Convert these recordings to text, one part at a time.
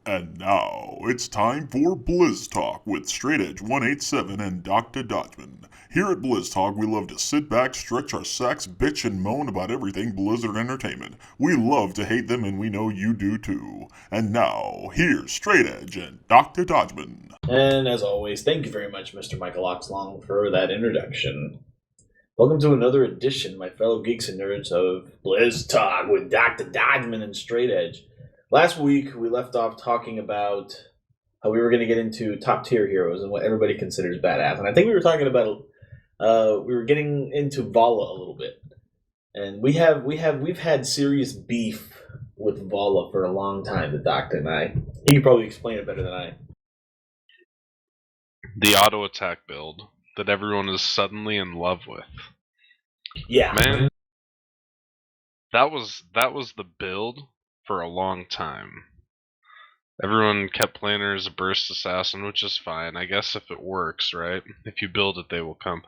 And now it's time for Blizz Talk with Straight Edge 187 and Dr. Dodgman. Here at Blizz Talk, we love to sit back, stretch our sacks, bitch, and moan about everything Blizzard Entertainment. We love to hate them, and we know you do too. And now, here's Straight Edge and Dr. Dodgman. And as always, thank you very much, Mr. Michael Oxlong, for that introduction. Welcome to another edition, my fellow geeks and nerds, of Blizz Talk with Dr. Dodgman and Straight Edge. Last week, we left off talking about how we were going to get into top-tier heroes and what everybody considers badass. And I think we were talking about, we were getting into Vala a little bit. And we've had serious beef with Vala for a long time, the Doctor and I. He can probably explain it better than I. The auto attack build that everyone is suddenly in love with. Yeah. Man, that was the build for a long time. Everyone kept playing her as a burst assassin, which is fine. I guess if it works, right? If you build it, they will come.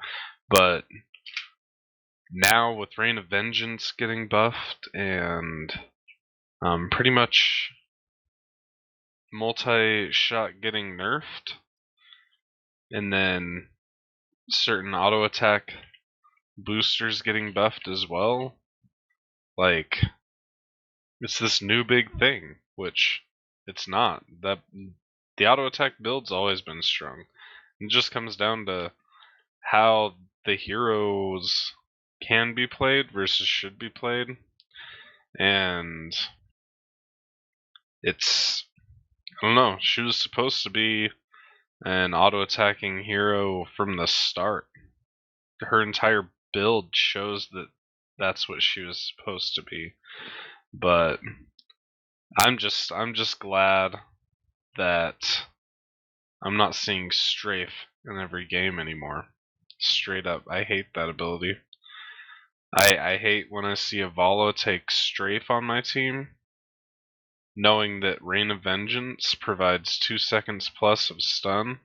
But now with Reign of Vengeance getting buffed and pretty much multi-shot getting nerfed, and then certain auto attack boosters getting buffed as well, like, it's this new big thing, which it's not. The auto attack build's always been strong. It just comes down to how the heroes can be played versus should be played. And it's, I don't know, she was supposed to be an auto attacking hero from the start. Her entire build shows that that's what she was supposed to be. But I'm just glad that I'm not seeing strafe in every game anymore. Straight up, I hate that ability. I hate when I see a Vala take strafe on my team, knowing that Reign of Vengeance provides 2 seconds plus of stun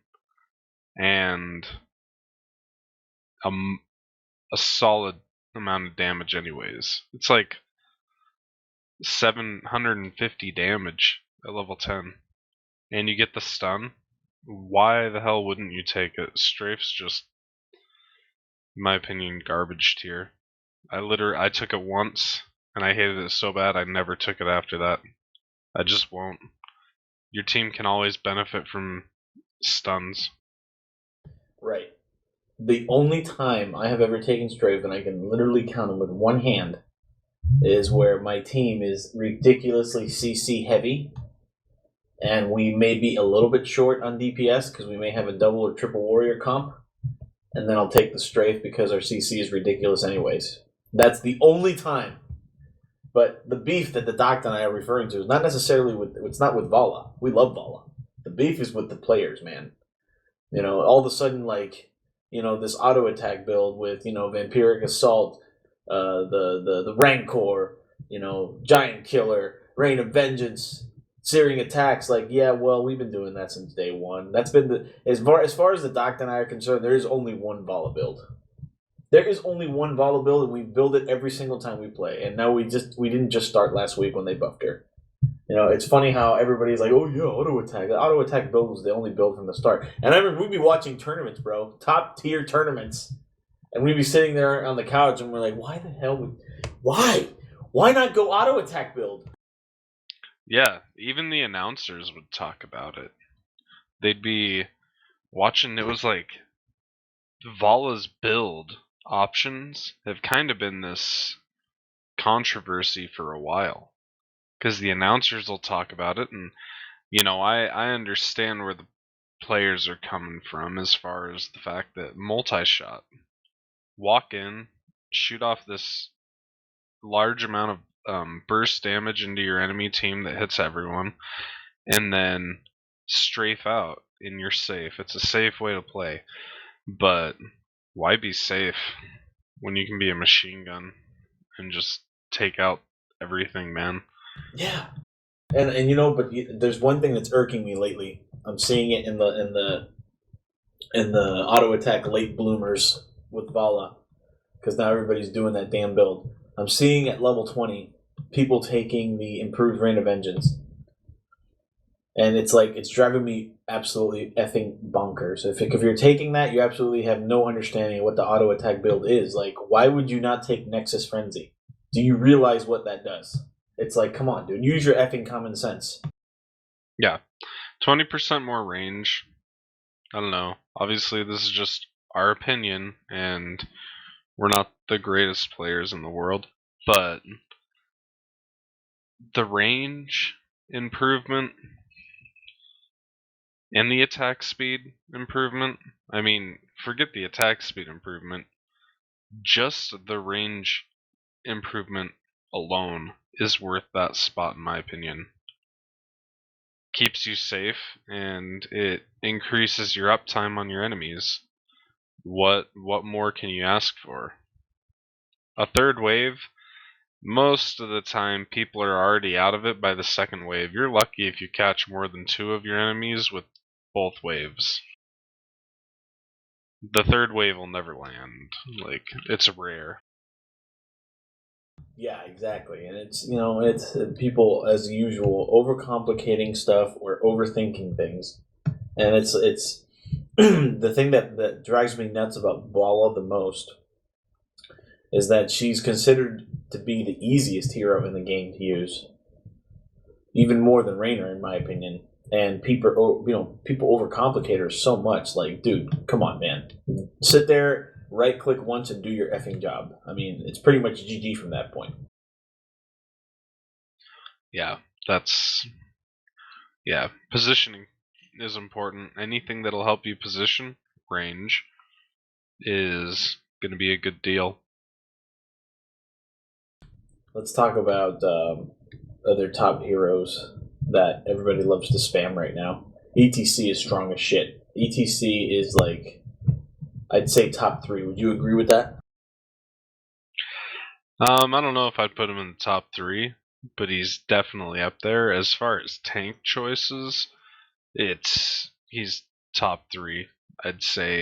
and a solid amount of damage anyways. It's like 750 damage at level 10. And you get the stun. Why the hell wouldn't you take it? Strafe's just, in my opinion, garbage tier. I took it once, and I hated it so bad I never took it after that. I just won't. Your team can always benefit from stuns. Right. The only time I have ever taken strafe, and I can literally count them with one hand, is where my team is ridiculously CC heavy, and we may be a little bit short on DPS because we may have a double or triple warrior comp, and then I'll take the strafe because our CC is ridiculous anyways. That's the only time. But the beef that the Doctor and I are referring to is not necessarily it's not with Vala. We love Vala. The beef is with the players, man. You know, all of a sudden, like, you know, this auto attack build with, you know, Vampiric Assault, the Rancor, you know, Giant Killer, Reign of Vengeance, Searing Attacks. Like, yeah, well, we've been doing that since day one. That's been as far as the Doctor and I are concerned, there is only one Vala build. There is only one Vala build, and we build it every single time we play. And now we didn't just start last week when they buffed her. You know, it's funny how everybody's like, oh yeah, auto attack. The auto attack build was the only build from the start. And I remember we'd be watching tournaments, bro, top tier tournaments, and we'd be sitting there on the couch, and we're like, why the hell? Why not go auto attack build? Yeah, even the announcers would talk about it. They'd be watching. It was like Vala's build options have kind of been this controversy for a while, because the announcers will talk about it, and you know, I understand where the players are coming from as far as the fact that multi-shot, walk in, shoot off this large amount of burst damage into your enemy team that hits everyone, and then strafe out and you're safe. It's a safe way to play, but why be safe when you can be a machine gun and just take out everything, man? Yeah, and you know, but there's one thing that's irking me lately. I'm seeing it in the auto attack late bloomers with Vala, because now everybody's doing that damn build. I'm seeing at level 20 people taking the improved Reign of Vengeance. And it's like, it's driving me absolutely effing bonkers. If you're taking that, you absolutely have no understanding of what the auto attack build is. Like, why would you not take Nexus Frenzy? Do you realize what that does? It's like, come on, dude, use your effing common sense. Yeah, 20% more range. I don't know. Obviously, this is just our opinion, and we're not the greatest players in the world, but the range improvement and the attack speed improvement, I mean, forget the attack speed improvement, just the range improvement alone is worth that spot in my opinion. Keeps you safe and it increases your uptime on your enemies. What more can you ask for? A third wave, most of the time people are already out of it by the second wave. You're lucky if you catch more than 2 of your enemies with both waves. The third wave will never land. Like, it's rare. Yeah, exactly. And it's people, as usual, overcomplicating stuff or overthinking things. And it's the thing that drives me nuts about Bala the most is that she's considered to be the easiest hero in the game to use, even more than Raynor, in my opinion. And people overcomplicate her so much. Like, dude, come on, man, sit there, right click once, and do your effing job. I mean, it's pretty much GG from that point. Yeah, positioning is important. Anything that'll help you position, range, is going to be a good deal. Let's talk about other top heroes that everybody loves to spam right now. ETC is strong as shit. ETC is like, I'd say top 3. Would you agree with that? I don't know if I'd put him in the top 3, but he's definitely up there. As far as tank choices, he's top 3. I'd say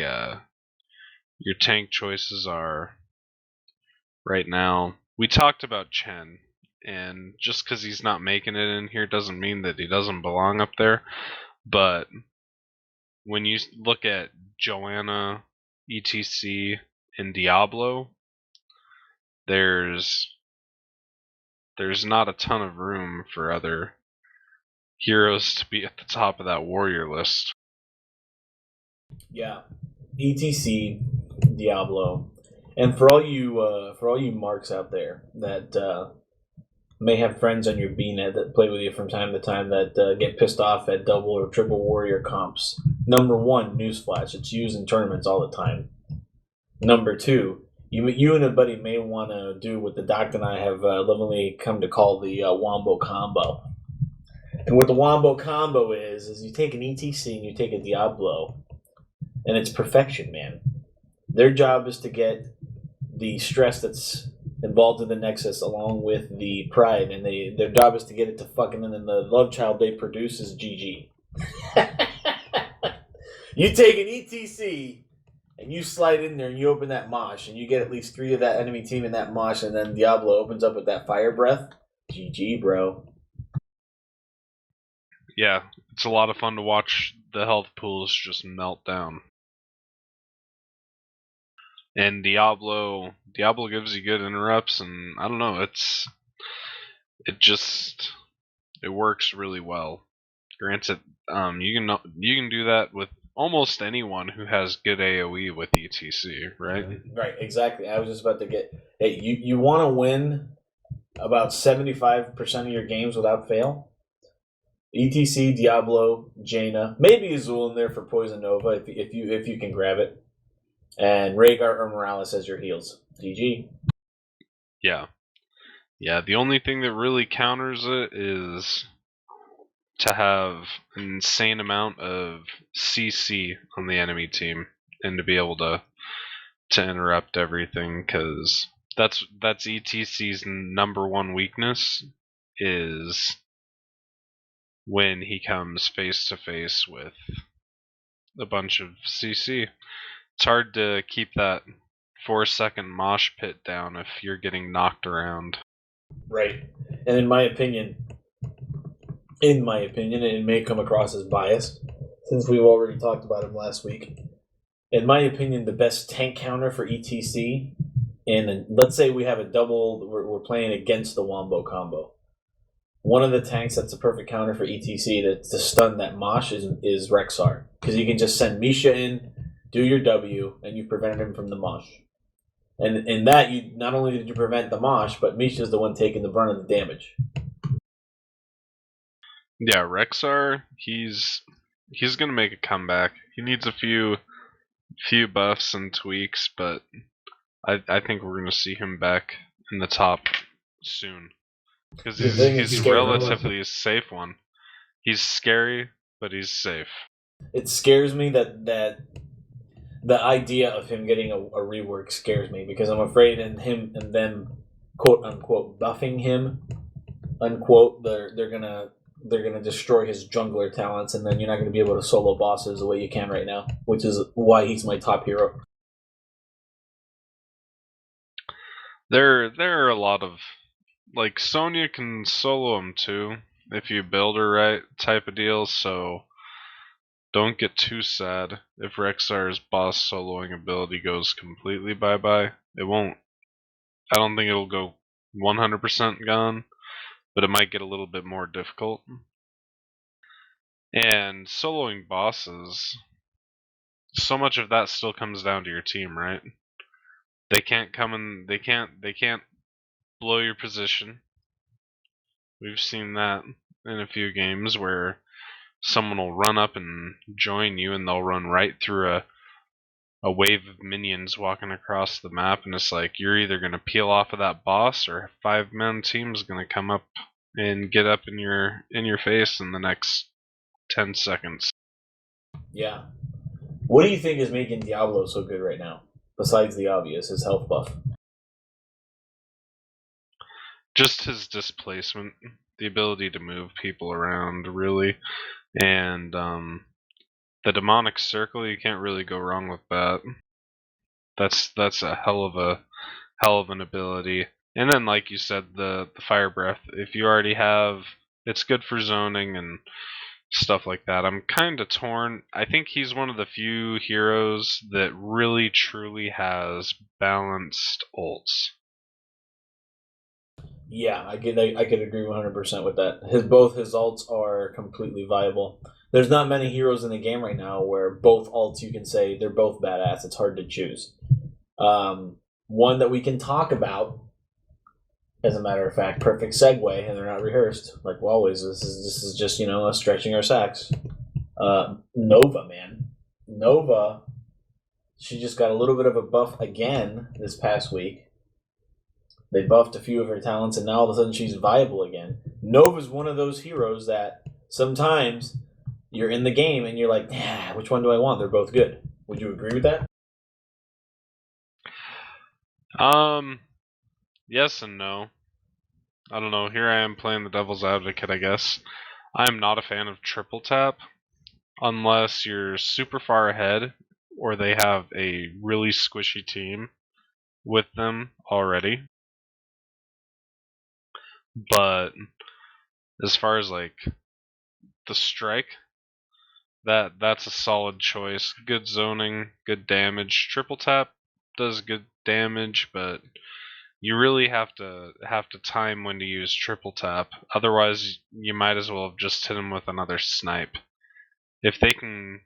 your tank choices are right now. We talked about Chen, and just because he's not making it in here doesn't mean that he doesn't belong up there. But when you look at Joanna, ETC, and Diablo, there's not a ton of room for other heroes to be at the top of that warrior list. Yeah, ETC, Diablo, and for all you marks out there that may have friends on your BNet that play with you from time to time that get pissed off at double or triple warrior comps. Number 1, newsflash: it's used in tournaments all the time. Number 2, you and a buddy may want to do what the doc and I have lovingly come to call the Wombo combo. And what the Wombo combo is you take an ETC and you take a Diablo, and it's perfection, man. Their job is to get the stress that's involved in the Nexus along with the pride, and their job is to get it to fucking, and then the love child they produce is GG. You take an ETC and you slide in there and you open that mosh and you get at least 3 of that enemy team in that mosh, and then Diablo opens up with that fire breath. GG, bro. Yeah, it's a lot of fun to watch the health pools just melt down. And Diablo gives you good interrupts, and I don't know, it works really well. Granted, you can do that with almost anyone who has good AOE with ETC, right? Right, exactly. I was just about to get. Hey, you want to win about 75% of your games without fail? ETC, Diablo, Jaina, maybe Azul in there for Poison Nova if you can grab it, and Rhaegar or Morales as your heals. GG. Yeah. The only thing that really counters it is to have an insane amount of CC on the enemy team and to be able to interrupt everything, because that's ETC's number 1 weakness, is when he comes face to face with a bunch of CC. It's hard to keep that 4-second mosh pit down if you're getting knocked around. Right. And in my opinion, in my opinion, and it may come across as biased, since we've already talked about him last week. In my opinion, the best tank counter for ETC, and let's say we have a double, we're playing against the Wombo combo. One of the tanks that's a perfect counter for ETC to stun that Mosh is Rexar. Because you can just send Misha in, do your W, and you've prevented him from the Mosh. And in that, you not only did you prevent the Mosh, but Misha's the one taking the brunt of the damage. Yeah, Rexar, he's gonna make a comeback. He needs a few buffs and tweaks, but I think we're gonna see him back in the top soon. Because he's a relatively safe one. He's scary, but he's safe. It scares me that the idea of him getting a rework scares me, because I'm afraid in him and them quote unquote buffing him unquote they're gonna destroy his jungler talents, and then you're not gonna be able to solo bosses the way you can right now, which is why he's my top hero. There are a lot of, like, Sonya can solo him too if you build her right, type of deal. So don't get too sad if Rexar's boss soloing ability goes completely bye-bye. It won't. I don't think it'll go 100% gone, but it might get a little bit more difficult. And soloing bosses, so much of that still comes down to your team, right? They can't come in. They can't blow your position. We've seen that in a few games where someone will run up and join you, and they'll run right through a wave of minions walking across the map, and it's like you're either gonna peel off of that boss, or a 5-man team's gonna come up and get up in your face in the next 10 seconds. Yeah. What do you think is making Diablo so good right now? Besides the obvious, his health buff. Just his displacement, the ability to move people around, really, and the demonic circle. You can't really go wrong with that. That's a hell of an ability. And then, like you said, the fire breath. If you already have, it's good for zoning and stuff like that. I'm kind of torn. I think he's one of the few heroes that really truly has balanced ults. Yeah, I could agree 100% with that. Both his ults are completely viable. There's not many heroes in the game right now where both ults you can say they're both badass. It's hard to choose. One that we can talk about, as a matter of fact, perfect segue, and they're not rehearsed like always. This is just us stretching our sacks. Nova, man, Nova. She just got a little bit of a buff again this past week. They buffed a few of her talents, and now all of a sudden she's viable again. Nova's one of those heroes that sometimes you're in the game and you're like, which one do I want? They're both good. Would you agree with that? Yes and no. I don't know. Here I am playing the devil's advocate, I guess. I'm not a fan of triple tap unless you're super far ahead or they have a really squishy team with them already. But as far as like the strike, that's a solid choice. Good zoning, good damage. Triple tap does good damage, but you really have to time when to use triple tap. Otherwise, you might as well have just hit them with another snipe. If they can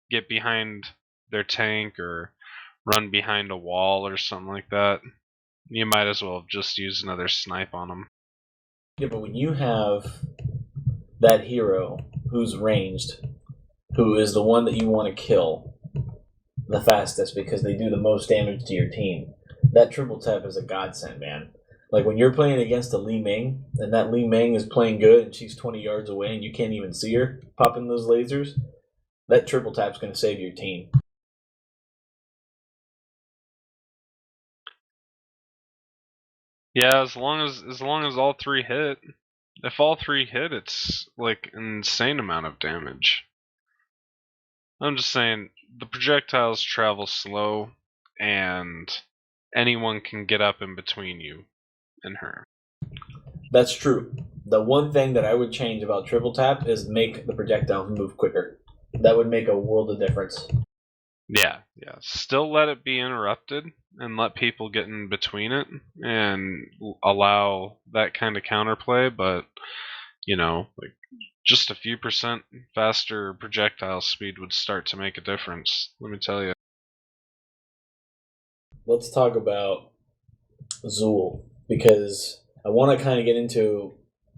get behind their tank or run behind a wall or something like that, you might as well have just used another snipe on them. Yeah, but when you have that hero who's ranged, who is the one that you want to kill the fastest because they do the most damage to your team, that triple tap is a godsend, man. Like when you're playing against a Li Ming, and that Li Ming is playing good and she's 20 yards away and you can't even see her popping those lasers, that triple tap's going to save your team. Yeah, as long as all three hit. If all three hit, it's like an insane amount of damage. I'm just saying, the projectiles travel slow, and anyone can get up in between you and her. That's true. The one thing that I would change about triple tap is make the projectile move quicker. That would make a world of difference. Yeah. Still let it be interrupted and let people get in between it and allow that kind of counterplay, but like just a few percent faster projectile speed would start to make a difference. Let me tell you. Let's talk about Zool, because I want to kind of get into,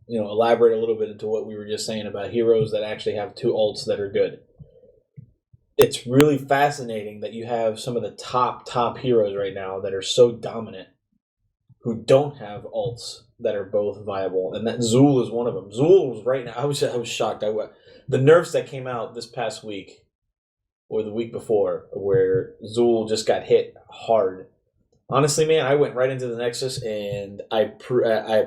elaborate a little bit into what we were just saying about heroes that actually have two ults that are good. It's really fascinating that you have some of the top heroes right now that are so dominant who don't have ults that are both viable, and that Zool is one of them. Zool was right now. I was shocked. The nerfs that came out this past week or the week before, where Zool just got hit hard. Honestly, man, I went right into the Nexus and I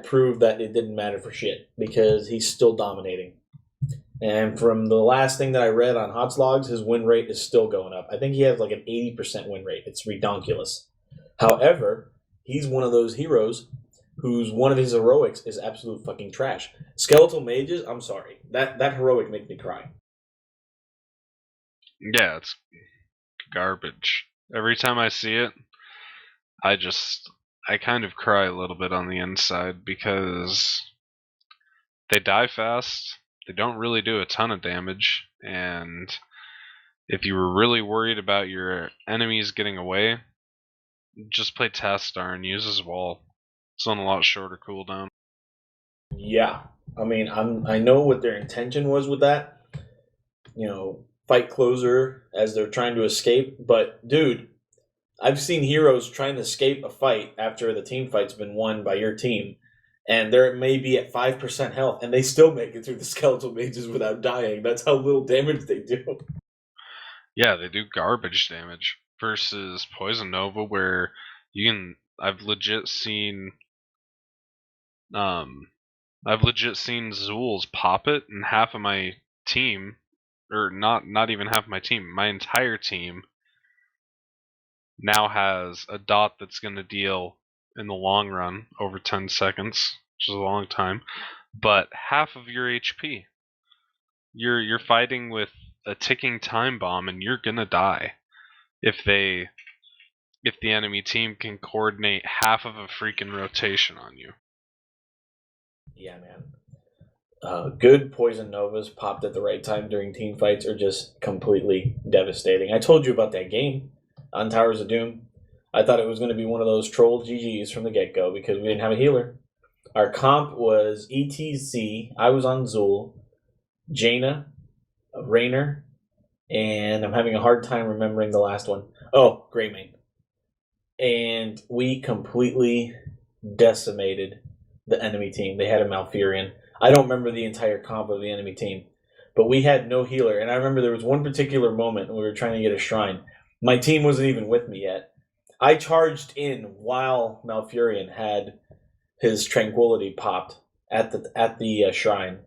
proved that it didn't matter for shit because he's still dominating. And from the last thing that I read on Hots Logs, his win rate is still going up. I think he has like an 80% win rate. It's redonkulous. However, he's one of those heroes whose one of his heroics is absolute fucking trash. Skeletal Mages, I'm sorry. That heroic makes me cry. Yeah, it's garbage. Every time I see it, I kind of cry a little bit on the inside because they die fast, they don't really do a ton of damage, and if you were really worried about your enemies getting away, just play Tastar and use his wall. It's on a lot shorter cooldown. Yeah. I mean, I know what their intention was with that. Fight closer as they're trying to escape, but dude, I've seen heroes trying to escape a fight after the team fight's been won by your team, and they're maybe at 5% health, and they still make it through the skeletal mages without dying. That's how little damage they do. Yeah, they do garbage damage versus Poison Nova, where I've legit seen Zools pop it, and half of my team, or not even half of my team, my entire team now has a dot that's going to deal in the long run over 10 seconds, which is a long time, but half of your HP. You're fighting with a ticking time bomb, and you're gonna die if the enemy team can coordinate half of a freaking rotation on you. Yeah, man. Good Poison Novas popped at the right time during team fights are just completely devastating. I told you about that game on Towers of Doom. I thought it was going to be one of those troll GGs from the get-go because we didn't have a healer. Our comp was ETZ. I was on Zool, Jaina, Raynor, and I'm having a hard time remembering the last one. Oh, Greymane. And we completely decimated the enemy team. They had a Malfurion. I don't remember the entire comp of the enemy team, but we had no healer. And I remember there was one particular moment when we were trying to get a shrine. My team wasn't even with me yet. I charged in while Malfurion had his tranquility popped at the shrine.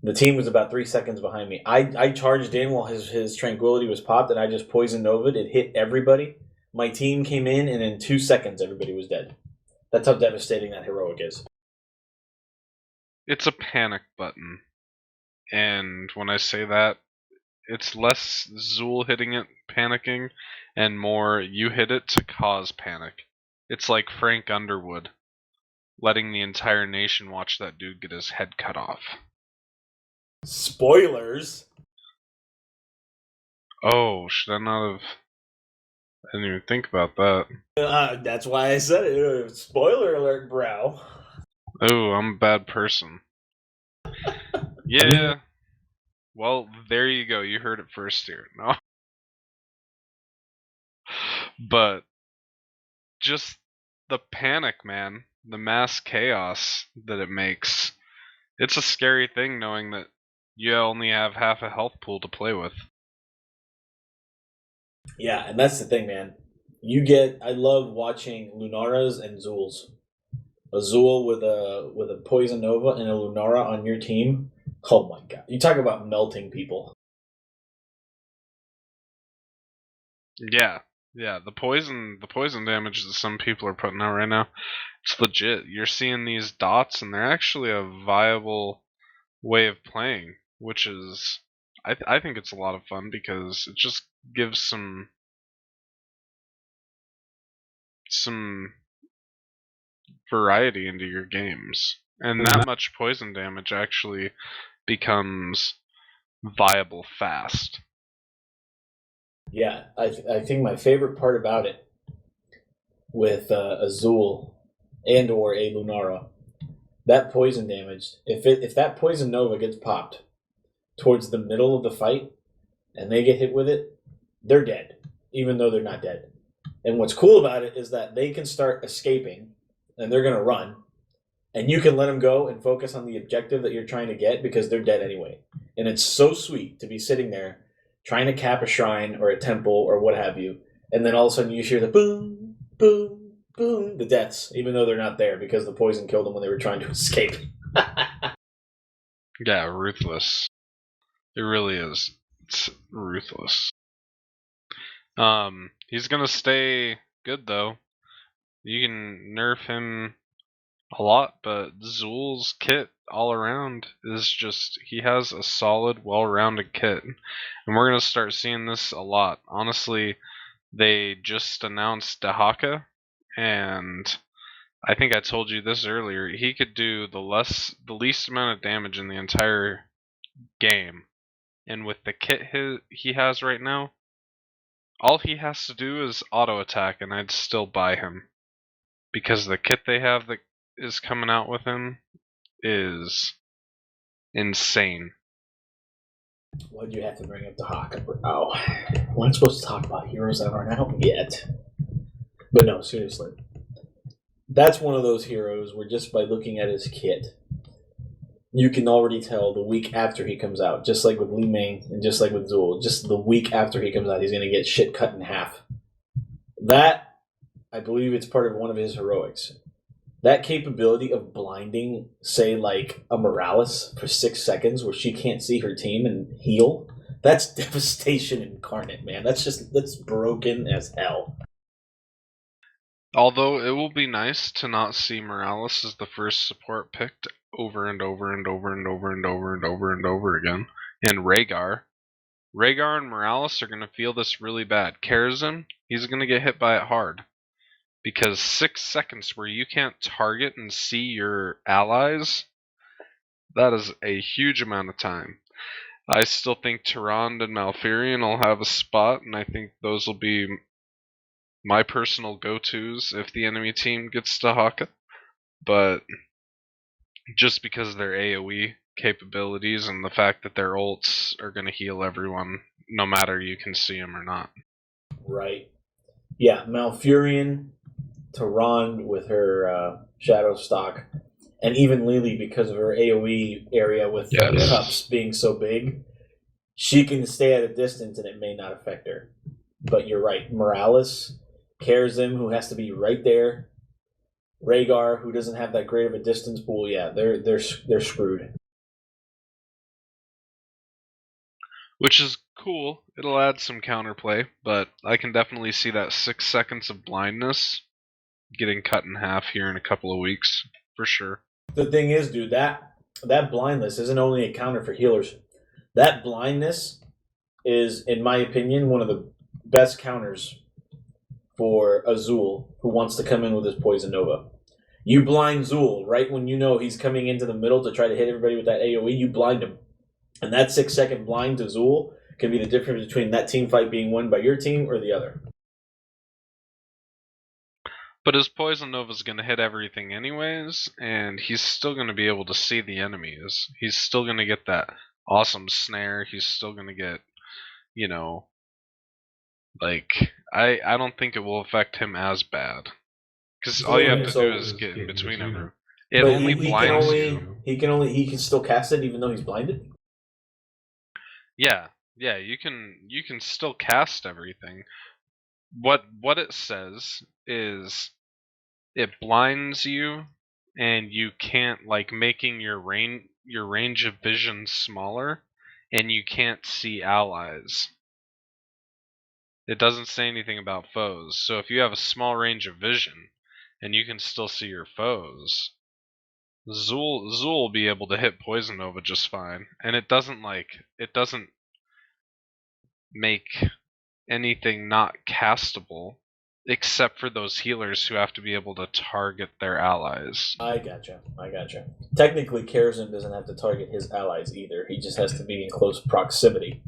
The team was about 3 seconds behind me. I charged in while his tranquility was popped, and I just poisoned Ovid. It hit everybody. My team came in, and in 2 seconds, everybody was dead. That's how devastating that heroic is. It's a panic button. And when I say that, it's less Zool hitting it, panicking, and more you hit it to cause panic. It's like Frank Underwood letting the entire nation watch that dude get his head cut off. Spoilers? Oh, should I not have... I didn't even think about that. That's why I said it. Spoiler alert, bro. Oh, I'm a bad person. Yeah. Well, there you go. You heard it first here. No. But just the panic, man. The mass chaos that it makes. It's a scary thing knowing that you only have half a health pool to play with. Yeah, and that's the thing, man. I love watching Lunaras and Zools. A Zool with a Poison Nova and a Lunara on your team. Oh my god. You talk about melting people. Yeah. The poison damage that some people are putting out right now, It's legit. You're seeing these dots, and they're actually a viable way of playing, which is, I think it's a lot of fun because it just gives some variety into your games, and that much poison damage actually becomes viable fast. Yeah, I think my favorite part about it with Azul and or a Lunara, that poison damage. If that poison nova gets popped towards the middle of the fight and they get hit with it, they're dead, even though they're not dead. And what's cool about it is that they can start escaping and they're gonna run, and you can let them go and focus on the objective that you're trying to get because they're dead anyway. And it's so sweet to be sitting there trying to cap a shrine or a temple or what have you, and then all of a sudden you hear the boom, boom, boom, the deaths, even though they're not there because the poison killed them when they were trying to escape. Yeah, ruthless. It really is. It's ruthless. He's gonna stay good though. You can nerf him a lot, but Zul's kit all around is just, he has a solid, well-rounded kit, and we're gonna start seeing this a lot. Honestly, they just announced Dahaka, and I think I told you this earlier. He could do the least amount of damage in the entire game, and with the kit he has right now, all he has to do is auto attack, and I'd still buy him because the kit they have that is coming out with him is insane. Why'd you have to bring up the Hawk? Oh, we're not supposed to talk about heroes that aren't out yet. But no, seriously. That's one of those heroes where just by looking at his kit, you can already tell the week after he comes out, just like with Li Ming and just like with Zul, just the week after he comes out, he's going to get shit cut in half. That, I believe it's part of one of his heroics. That capability of blinding, say, like a Morales for 6 seconds where she can't see her team and heal, that's devastation incarnate, man. That's broken as hell. Although it will be nice to not see Morales as the first support picked over and over and over and over and over and over and over again. And Rhaegar and Morales are going to feel this really bad. Karazhan, he's going to get hit by it hard. Because 6 seconds where you can't target and see your allies, that is a huge amount of time. I still think Tyrande and Malfurion will have a spot, and I think those will be my personal go-tos if the enemy team gets to Haka. But just because of their AoE capabilities and the fact that their ults are going to heal everyone, no matter you can see them or not. Right. Yeah, Malfurion, Tyrande with her Shadow Stock, and even Lily because of her AoE area with the cups being so big, she can stay at a distance and it may not affect her. But you're right, Morales, Karazhan, who has to be right there, Rhaegar, who doesn't have that great of a distance pool, yeah, they're screwed. Which is cool. It'll add some counterplay, but I can definitely see that 6 seconds of blindness getting cut in half here in a couple of weeks, for sure. The thing is, dude, that blindness isn't only a counter for healers. That blindness is, in my opinion, one of the best counters for Azul, who wants to come in with his Poison Nova. You blind Zul right when you know he's coming into the middle to try to hit everybody with that AoE, you blind him. And that 6 second blind to Zul can be the difference between that team fight being won by your team or the other. But his Poison Nova is going to hit everything anyways, and he's still going to be able to see the enemies. He's still going to get that awesome snare. He's still going to get, I don't think it will affect him as bad. Because all you have to do is get in between him. It but only blinds you. He can still cast it even though he's blinded? Yeah, you can still cast everything. What it says is it blinds you, and you can't, making your range of vision smaller, and you can't see allies. It doesn't say anything about foes. So if you have a small range of vision and you can still see your foes, Zool will be able to hit Poison Nova just fine, and it doesn't make anything not castable, except for those healers who have to be able to target their allies. I gotcha. Technically, Karazhan doesn't have to target his allies either. He just has to be in close proximity.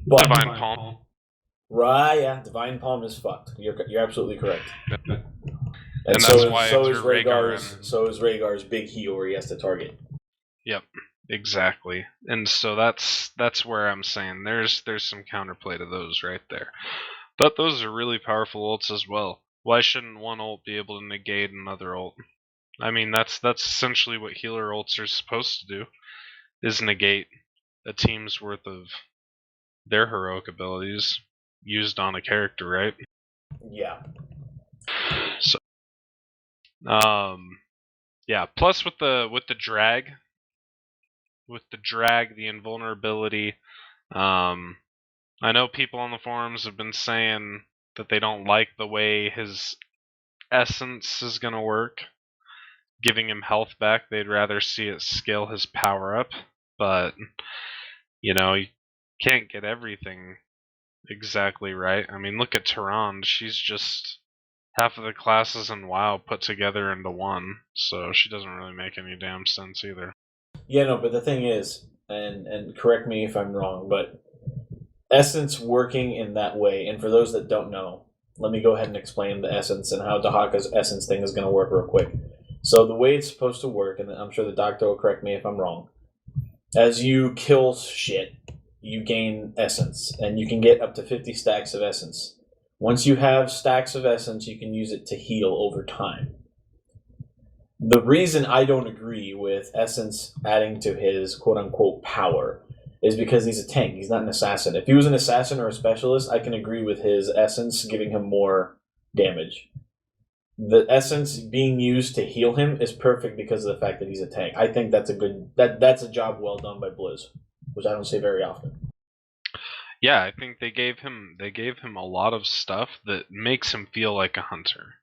But, Divine Palm. Right, yeah. Divine Palm is fucked. You're absolutely correct. And so that's why so it's is Rhaegar Rhaegar's big heal where he has to target. Yep, exactly. And so that's where I'm saying there's some counterplay to those right there. But those are really powerful ults as well. Why shouldn't one ult be able to negate another ult? I mean, that's essentially what healer ults are supposed to do, is negate a team's worth of their heroic abilities used on a character, right? Yeah. So, yeah. Plus with the drag, the invulnerability. I know people on the forums have been saying that they don't like the way his essence is gonna work, giving him health back. They'd rather see it scale his power up, but you can't get everything exactly right. I mean, look at Tyrande. She's just half of the classes in WoW put together into one, so she doesn't really make any damn sense either. Yeah, no, but the thing is, and correct me if I'm wrong, but Essence working in that way, and for those that don't know, let me go ahead and explain the Essence and how Dahaka's Essence thing is going to work real quick. So the way it's supposed to work, and I'm sure the doctor will correct me if I'm wrong, as you kill shit, you gain Essence, and you can get up to 50 stacks of Essence. Once you have stacks of Essence, you can use it to heal over time. The reason I don't agree with Essence adding to his quote-unquote power is because he's a tank. He's not an assassin. If he was an assassin or a specialist, I can agree with his Essence giving him more damage. The Essence being used to heal him is perfect because of the fact that he's a tank. I think that's a job well done by Blizz, which I don't say very often. Yeah, I think they gave him a lot of stuff that makes him feel like a hunter,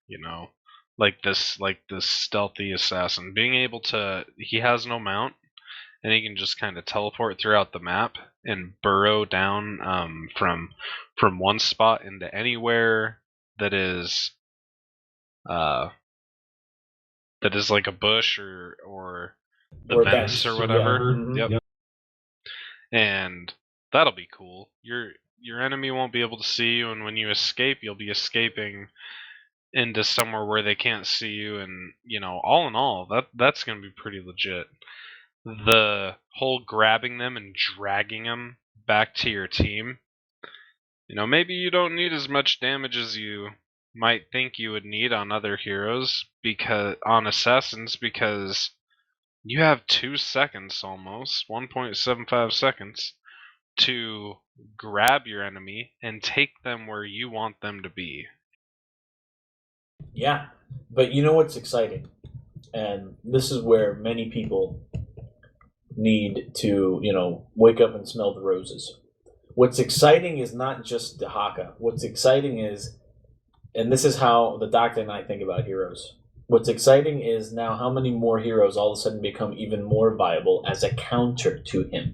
like this stealthy assassin. Being able to, he has no mount, and he can just kind of teleport throughout the map and burrow down from one spot into anywhere that is like a bush or the Or vents vents, or whatever. yeah. Mm-hmm. Yep. And that'll be cool. Your enemy won't be able to see you, and when you escape, you'll be escaping into somewhere where they can't see you, and all in all, that's gonna be pretty legit. The whole grabbing them and dragging them back to your team, maybe you don't need as much damage as you might think you would need on other heroes, because on assassins, because you have 2 seconds, almost 1.75 seconds, to grab your enemy and take them where you want them to be. Yeah, but you know what's exciting? And this is where many people need to, wake up and smell the roses. What's exciting is not just Dahaka. What's exciting is, and this is how the doctor and I think about heroes. What's exciting is now how many more heroes all of a sudden become even more viable as a counter to him.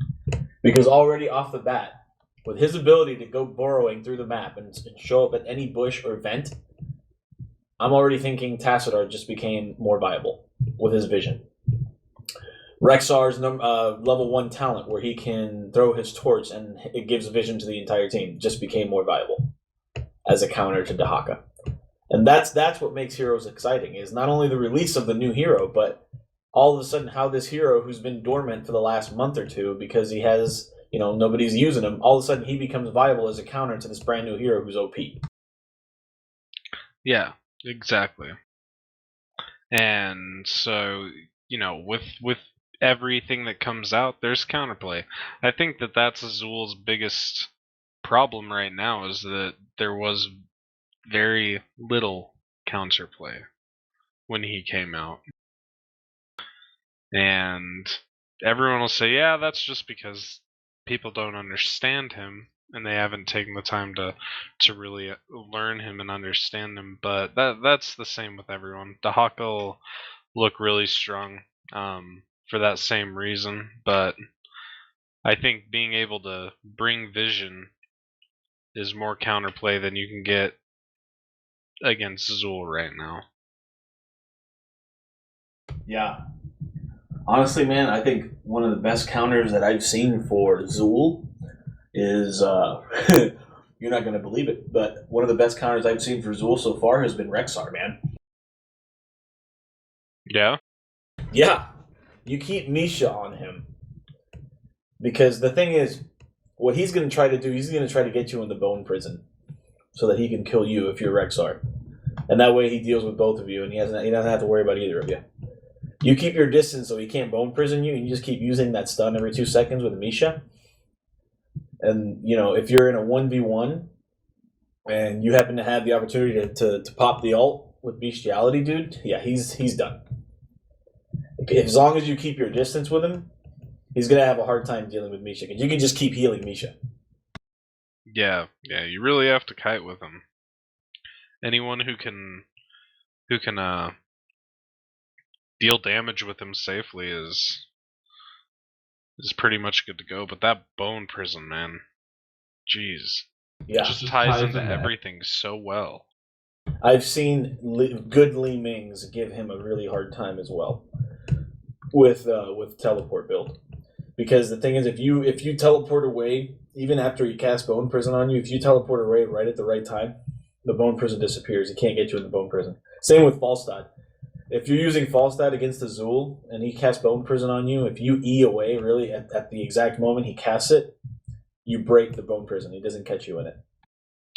Because already off the bat, with his ability to go burrowing through the map and show up at any bush or vent, I'm already thinking Tassadar just became more viable with his vision. Rexar's level 1 talent, where he can throw his torch and it gives vision to the entire team, just became more viable as a counter to Dahaka. And that's what makes heroes exciting, is not only the release of the new hero, but all of a sudden how this hero who's been dormant for the last month or two because he has, nobody's using him, all of a sudden he becomes viable as a counter to this brand new hero who's OP. Yeah, exactly. And so, with everything that comes out, there's counterplay. I think that's Azul's biggest problem right now, is that there was very little counterplay when he came out. And everyone will say, yeah, that's just because people don't understand him. and they haven't taken the time to really learn him and understand him. But that's the same with everyone. Dahak will look really strong for that same reason, but I think being able to bring vision is more counterplay than you can get against Zool right now. Yeah. Honestly, man, I think one of the best counters that I've seen for Zool is you're not going to believe it, but one of the best counters I've seen for Zool so far has been Rexar, man. Yeah? Yeah. You keep Misha on him. Because the thing is, what he's going to try to do, he's going to try to get you in the bone prison so that he can kill you if you're Rexar. And that way he deals with both of you, and he doesn't have to worry about either of you. You keep your distance so he can't bone prison you, and you just keep using that stun every 2 seconds with Misha. And, if you're in a 1v1 and you happen to have the opportunity to pop the ult with Bestiality, dude, yeah, he's done. As long as you keep your distance with him, he's going to have a hard time dealing with Misha, because you can just keep healing Misha. Yeah, you really have to kite with him. Anyone who can deal damage with him safely is pretty much good to go. But that bone prison, man, jeez, Yeah. it just ties into everything so well. I've seen good Li Mings give him a really hard time as well with teleport build, because the thing is, if you teleport away even after he casts Bone Prison on you, if you teleport away right at the right time, the Bone Prison disappears. He can't get you in the Bone Prison. Same with Falstad. If you're using Falstad against Azul and he casts Bone Prison on you, if you E away really at the exact moment he casts it, you break the Bone Prison. He doesn't catch you in it.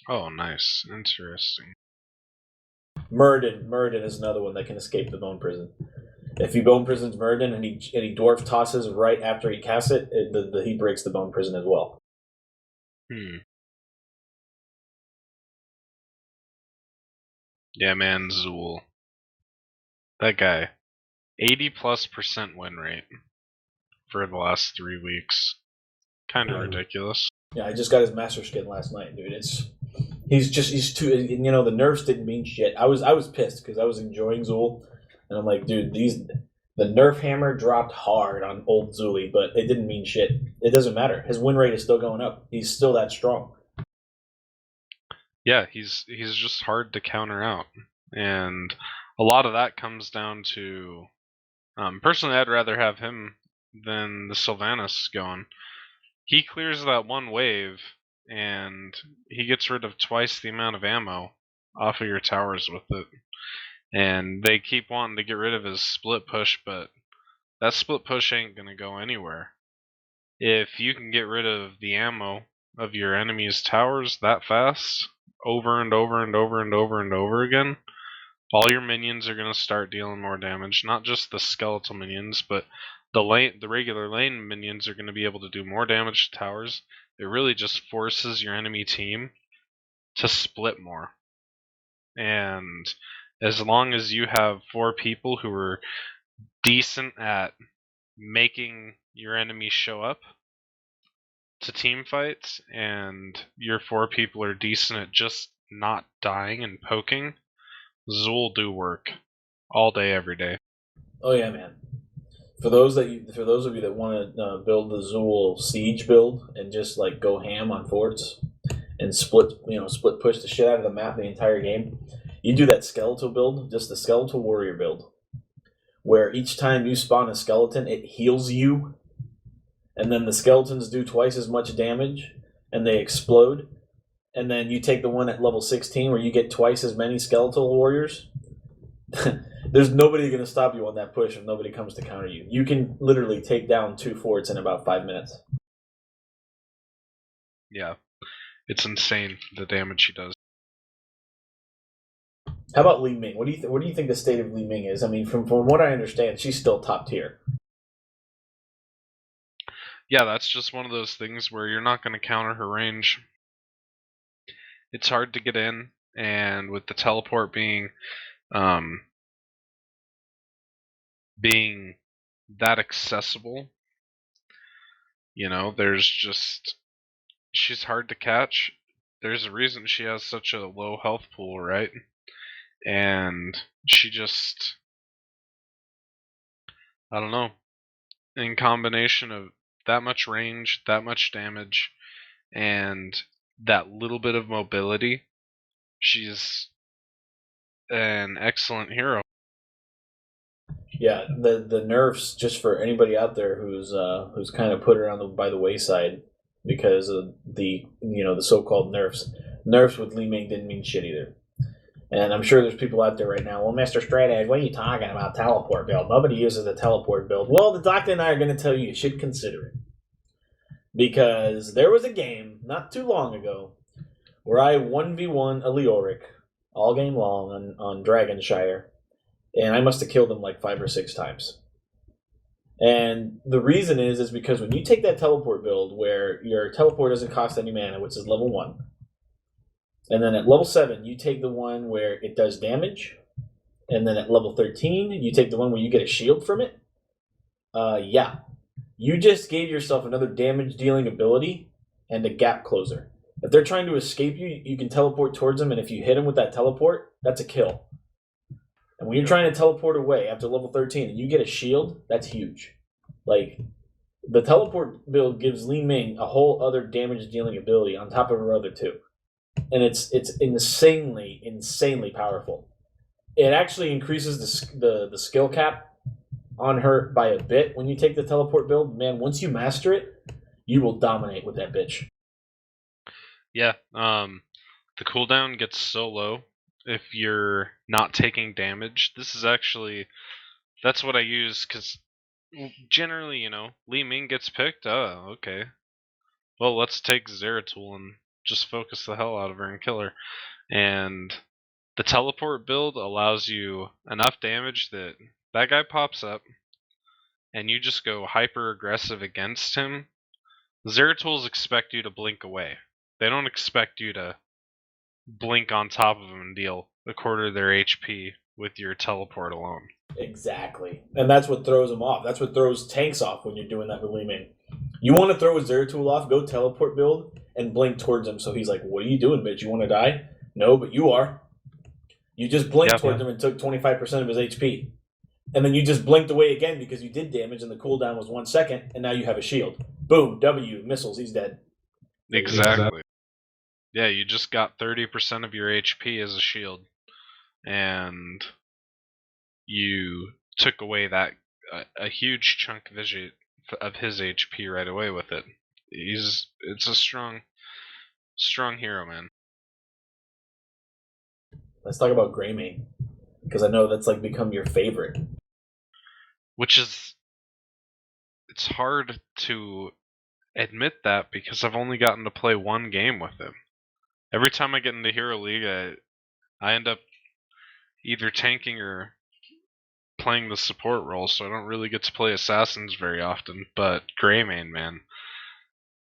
Oh, nice, interesting. Murden is another one that can escape the Bone Prison. If he Bone Prisons Murden and he Dwarf tosses right after he casts it, he breaks the Bone Prison as well. Yeah, man, Zool. That guy. 80+% win rate for the last 3 weeks. Kind of ridiculous. Yeah, I just got his master skin last night, dude. He's too. The nerfs didn't mean shit. I was pissed because I was enjoying Zool, and I'm like, dude, the nerf hammer dropped hard on old Zuli, but it didn't mean shit. It doesn't matter. His win rate is still going up. He's still that strong. Yeah, he's just hard to counter out, and a lot of that comes down to. Personally, I'd rather have him than the Sylvanas going. He clears that one wave, and he gets rid of twice the amount of ammo off of your towers with it. And they keep wanting to get rid of his split push, but that split push ain't gonna go anywhere. If you can get rid of the ammo of your enemy's towers that fast, over and over and over and over and over again, all your minions are gonna start dealing more damage. Not just the skeletal minions, but the regular lane minions are gonna be able to do more damage to towers. It really just forces your enemy team to split more. And as long as you have 4 people who are decent at making your enemy show up to team fights, and your 4 people are decent at just not dying and poking, Zool do work all day, every day. Oh yeah, man. For those of you that want to build the Zool siege build and just like go ham on forts and split push the shit out of the map the entire game, you do that skeletal build, just the skeletal warrior build, where each time you spawn a skeleton, it heals you, and then the skeletons do twice as much damage, and they explode, and then you take the one at level 16 where you get twice as many skeletal warriors. There's nobody going to stop you on that push if nobody comes to counter you. You can literally take down 2 forts in about 5 minutes. Yeah, it's insane the damage he does. How about Li Ming? What do you think the state of Li Ming is? I mean, from what I understand, she's still top tier. Yeah, that's just one of those things where you're not going to counter her range. It's hard to get in, and with the teleport being that accessible, there's just she's hard to catch. There's a reason she has such a low health pool, right? And she just, I don't know, in combination of that much range, that much damage, and that little bit of mobility, she's an excellent hero. Yeah, the nerfs, just for anybody out there who's kind of put her by the wayside because of the the so-called nerfs. Nerfs with Li Ming didn't mean shit either. And I'm sure there's people out there right now. Well, Mr. Straight Edge, what are you talking about? Teleport build. Nobody uses the teleport build. Well, the doctor and I are going to tell you should consider it. Because there was a game not too long ago where I 1v1 a Leoric all game long on Dragonshire. And I must have killed him like 5 or 6 times. And the reason is because when you take that teleport build where your teleport doesn't cost any mana, which is level 1, and then at level 7, you take the one where it does damage. And then at level 13, you take the one where you get a shield from it. Yeah. You just gave yourself another damage dealing ability and a gap closer. If they're trying to escape you, you can teleport towards them. And if you hit them with that teleport, that's a kill. And when you're trying to teleport away after level 13 and you get a shield, that's huge. Like, the teleport build gives Li Ming a whole other damage dealing ability on top of her other 2. And it's insanely powerful. It actually increases the skill cap on her by a bit when you take the teleport build. Man, once you master it, you will dominate with that bitch. Yeah, the cooldown gets so low if you're not taking damage. That's what I use, because generally, Li Ming gets picked. Oh, okay. Well, let's take Zeratul and just focus the hell out of her and kill her. And the teleport build allows you enough damage that guy pops up and you just go hyper aggressive against him. Zeratools expect you to blink away. They don't expect you to blink on top of them and deal a quarter of their HP with your teleport alone. Exactly. And that's what throws them off. That's what throws tanks off when you're doing that with Li Ming. You want to throw a Zeratul off, go teleport build, and blink towards him. So he's like, what are you doing, bitch? You want to die? No, but you are. You just blinked towards him and took 25% of his HP. And then you just blinked away again because you did damage and the cooldown was 1 second, and now you have a shield. Boom, W, missiles, he's dead. Exactly. Yeah, you just got 30% of your HP as a shield. And you took away that a huge chunk of his HP right away with it. It's a strong hero, man. Let's talk about Greymane, because I know that's like become your favorite. Which is, it's hard to admit that because I've only gotten to play 1 game with him. Every time I get into Hero League, I end up either tanking or playing the support role, so I don't really get to play assassins very often. But Greymane, man,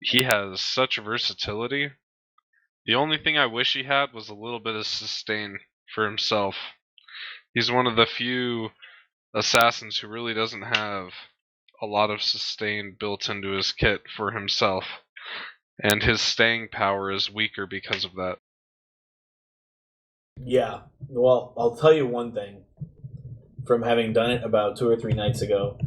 he has such versatility. The only thing I wish he had was a little bit of sustain for himself. He's one of the few assassins who really doesn't have a lot of sustain built into his kit for himself, and his staying power is weaker because of that. Yeah, well, I'll tell you one thing from having done it about 2 or 3 nights ago,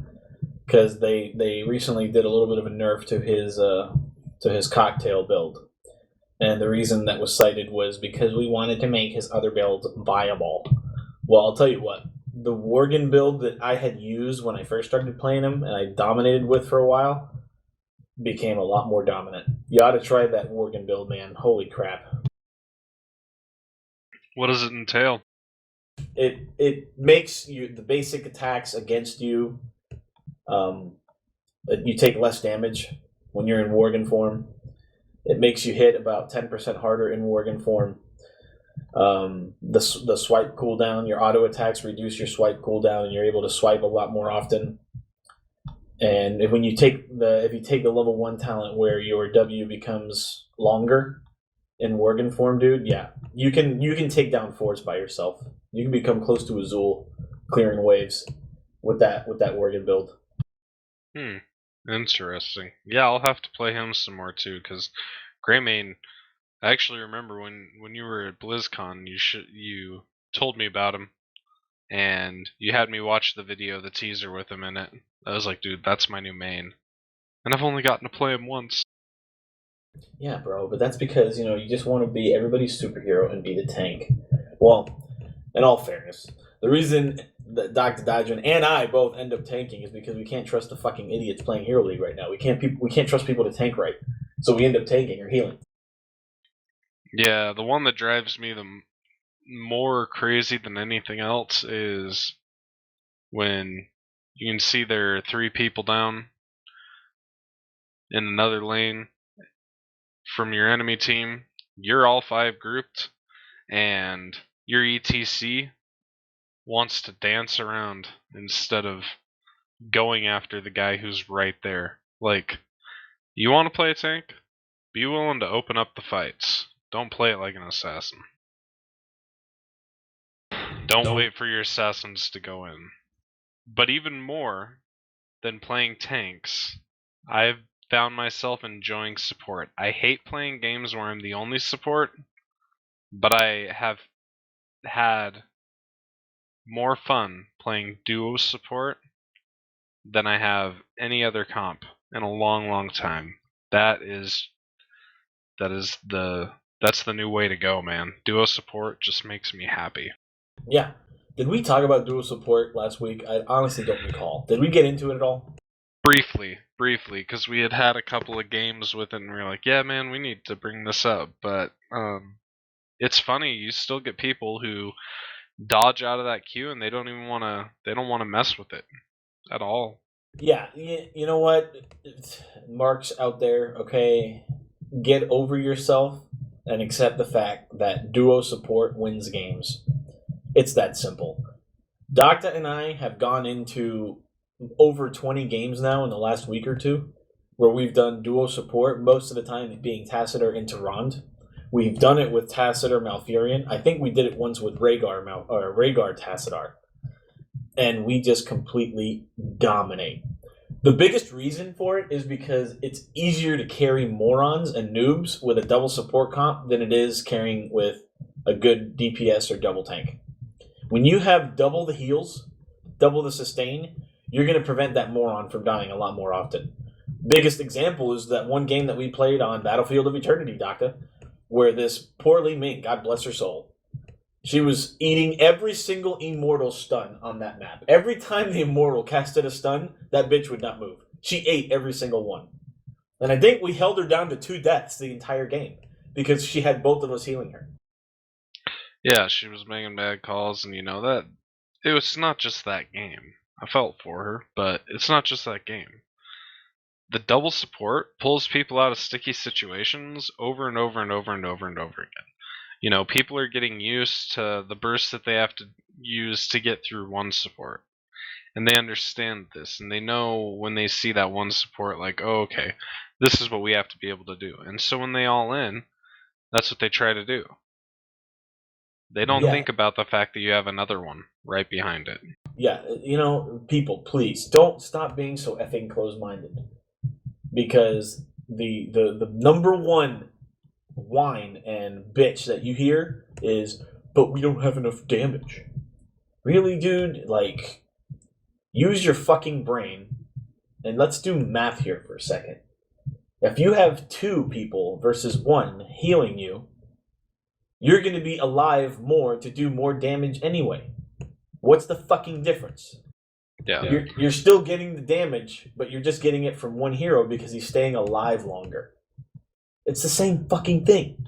because they recently did a little bit of a nerf to his cocktail build. And the reason that was cited was because we wanted to make his other builds viable. Well, I'll tell you what, the Worgen build that I had used when I first started playing him and I dominated with for a while became a lot more dominant. You ought to try that Worgen build, man. Holy crap. What does it entail? It makes you the basic attacks against you. You take less damage when you're in Worgen form. It makes you hit about 10% harder in Worgen form. The swipe cooldown, your auto attacks reduce your swipe cooldown, and you're able to swipe a lot more often. And if you take the level 1 talent where your W becomes longer in Worgen form, dude, yeah, you can take down forts by yourself. You can become close to Azul, clearing waves with that Worgen build. Interesting. Yeah, I'll have to play him some more too, because Greymane, I actually remember when you were at BlizzCon, you told me about him, and you had me watch the video, the teaser with him in it. I was like, dude, that's my new main, and I've only gotten to play him once. Yeah, bro, but that's because, you just want to be everybody's superhero and be the tank. Well, in all fairness, the reason that Dr. Dodgeman and I both end up tanking is because we can't trust the fucking idiots playing Hero League right now. We can't trust people to tank right. So we end up tanking or healing. Yeah, the one that drives me the more crazy than anything else is when you can see there are 3 people down in another lane from your enemy team. You're all 5 grouped, and your ETC wants to dance around instead of going after the guy who's right there. Like, you want to play a tank? Be willing to open up the fights. Don't play it like an assassin. Don't wait for your assassins to go in. But even more than playing tanks, I've found myself enjoying support. I hate playing games where I'm the only support, but I have had more fun playing duo support than I have any other comp in a long, long time. That's the new way to go, man. Duo support just makes me happy. Yeah. Did we talk about dual support last week? I honestly don't recall. Did we get into it at all? Briefly, because we had a couple of games with it, and we were like, yeah, man, we need to bring this up. But it's funny, you still get people who dodge out of that queue, and they don't want to mess with it at all. Yeah, you know what? Marks out there, okay, get over yourself and accept the fact that duo support wins games. It's that simple. Docta and I have gone into over 20 games now in the last week or two where we've done duo support, most of the time being Tacitor and Tyrande. We've done it with Tacitor Malfurion. I think we did it once with Rhaegar Tacitor. And we just completely dominate. The biggest reason for it is because it's easier to carry morons and noobs with a double support comp than it is carrying with a good DPS or double tank. When you have double the heals, double the sustain, you're going to prevent that moron from dying a lot more often. Biggest example is that one game that we played on Battlefield of Eternity, Docta, where this poor Li Ming, God bless her soul, she was eating every single immortal stun on that map. Every time the immortal casted a stun, that bitch would not move. She ate every single one. And I think we held her down to 2 deaths the entire game because she had both of us healing her. Yeah, she was making bad calls, and that it was not just that game. I felt for her, but it's not just that game. The double support pulls people out of sticky situations over and over and over and over and over again. People are getting used to the bursts that they have to use to get through one support. And they understand this, and they know when they see that one support, like, oh, okay, this is what we have to be able to do. And so when they all in, that's what they try to do. They don't think about the fact that you have another one right behind it. Yeah, people, please, don't stop being so effing closed-minded. Because the number one whine and bitch that you hear is, but we don't have enough damage. Really, dude? Like, use your fucking brain, and let's do math here for a second. If you have 2 people versus 1 healing you, you're going to be alive more to do more damage anyway. What's the fucking difference? Yeah. You're still getting the damage, but you're just getting it from one hero because he's staying alive longer. It's the same fucking thing.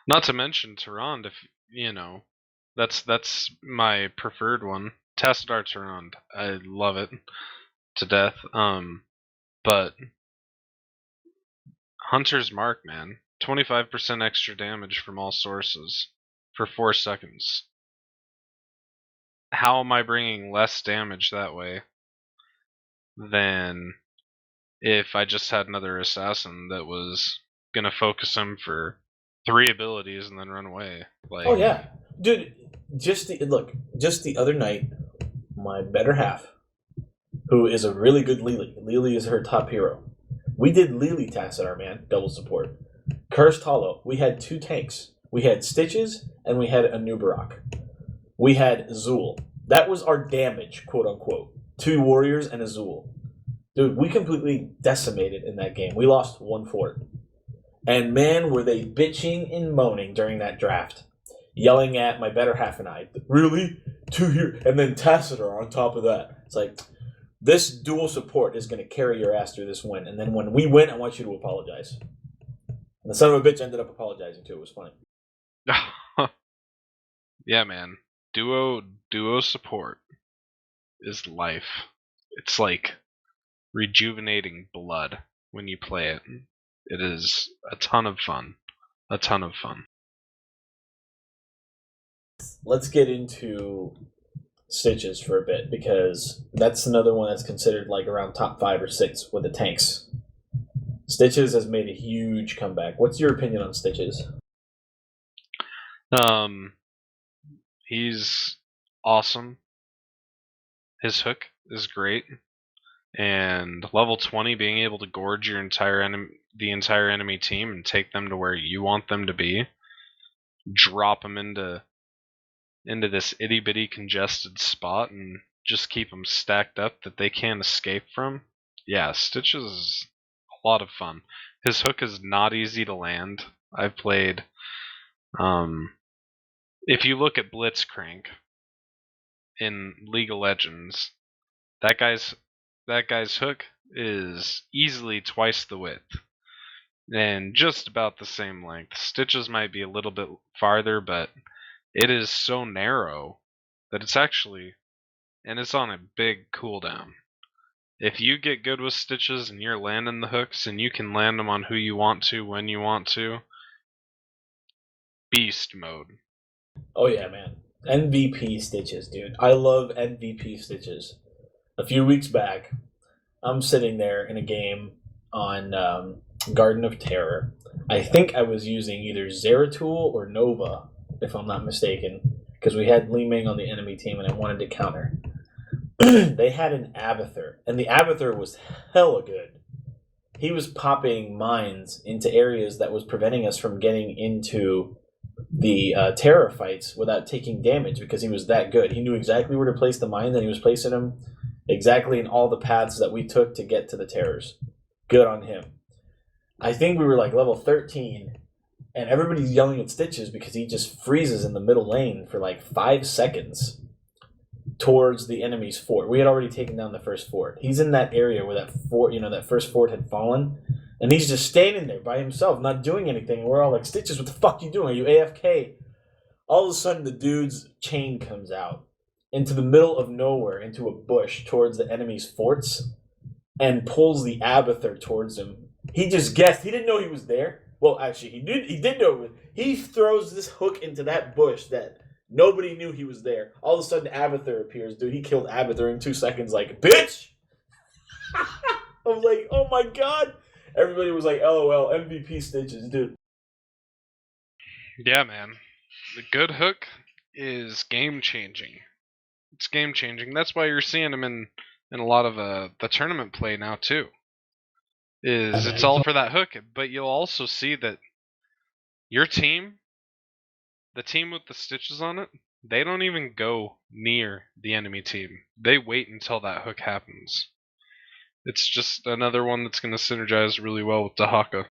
Not to mention Tyrande, if that's my preferred one. Tacitor Tyrande. I love it to death. But Hunter's Mark, man. 25% extra damage from all sources for 4 seconds. How am I bringing less damage that way than if I just had another assassin that was going to focus him for 3 abilities and then run away? Like, oh, yeah. Dude, just the other night, my better half, who is a really good Lily is her top hero. We did Lily Tacitor, man, double support. Cursed Hollow, we had 2 tanks. We had Stitches, and we had Anubarak. We had Zool. That was our damage, quote unquote. 2 warriors and a Zool. Dude, we completely decimated in that game. We lost 1 fort. And man, were they bitching and moaning during that draft. Yelling at my better half and I. Really? 2 here. And then Tacitor on top of that. It's like, this dual support is going to carry your ass through this win. And then when we win, I want you to apologize. And the son of a bitch ended up apologizing too. It was funny. Yeah, man. Duo support is life. It's like rejuvenating blood when you play it. It is a ton of fun. A ton of fun. Let's get into Stitches for a bit, because that's another one that's considered like around top 5 or 6 with the tanks. Stitches has made a huge comeback. What's your opinion on Stitches? He's awesome. His hook is great, and level 20, being able to gorge the entire enemy team and take them to where you want them to be, drop them into this itty bitty congested spot, and just keep them stacked up that they can't escape from. Yeah, Stitches is a lot of fun. His hook is not easy to land. I've played. If you look at Blitzcrank in League of Legends, that guy's hook is easily twice the width and just about the same length. Stitches might be a little bit farther, but it is so narrow that it's actually, and it's on a big cooldown. If you get good with Stitches and you're landing the hooks and you can land them on who you want to, when you want to, beast mode. Oh yeah, man. MVP Stitches, dude. I love MVP Stitches. A few weeks back, I'm sitting there in a game on Garden of Terror. I think I was using either Zeratul or Nova, if I'm not mistaken, because we had Li Ming on the enemy team and I wanted to counter. They had an Abathur, and the Abathur was hella good. He was popping mines into areas that was preventing us from getting into the terror fights without taking damage, because he was that good. He knew exactly where to place the mines, and he was placing them exactly in all the paths that we took to get to the terrors. Good on him. I think we were like level 13, and everybody's yelling at Stitches because he just freezes in the middle lane for like 5 seconds towards the enemy's fort. We had already taken down the first fort. He's in that area where that fort, that first fort had fallen, and he's just standing there by himself, not doing anything. And we're all like, Stitches, what the fuck you doing? Are you AFK? All of a sudden, the dude's chain comes out into the middle of nowhere, into a bush towards the enemy's forts, and pulls the Abathur towards him. He just guessed. He didn't know he was there. Well, actually, he did know. He throws this hook into that bush that nobody knew he was there. All of a sudden, Abathur appears. Dude, he killed Abathur in 2 seconds like, bitch! I was like, oh my god! Everybody was like, LOL, MVP Stitches, dude. Yeah, man. The good hook is game-changing. It's game-changing. That's why you're seeing him in a lot of the tournament play now, too. It's all for that hook, but you'll also see that your team, the team with the Stitches on it, they don't even go near the enemy team. They wait until that hook happens. It's just another one that's going to synergize really well with Dahaka.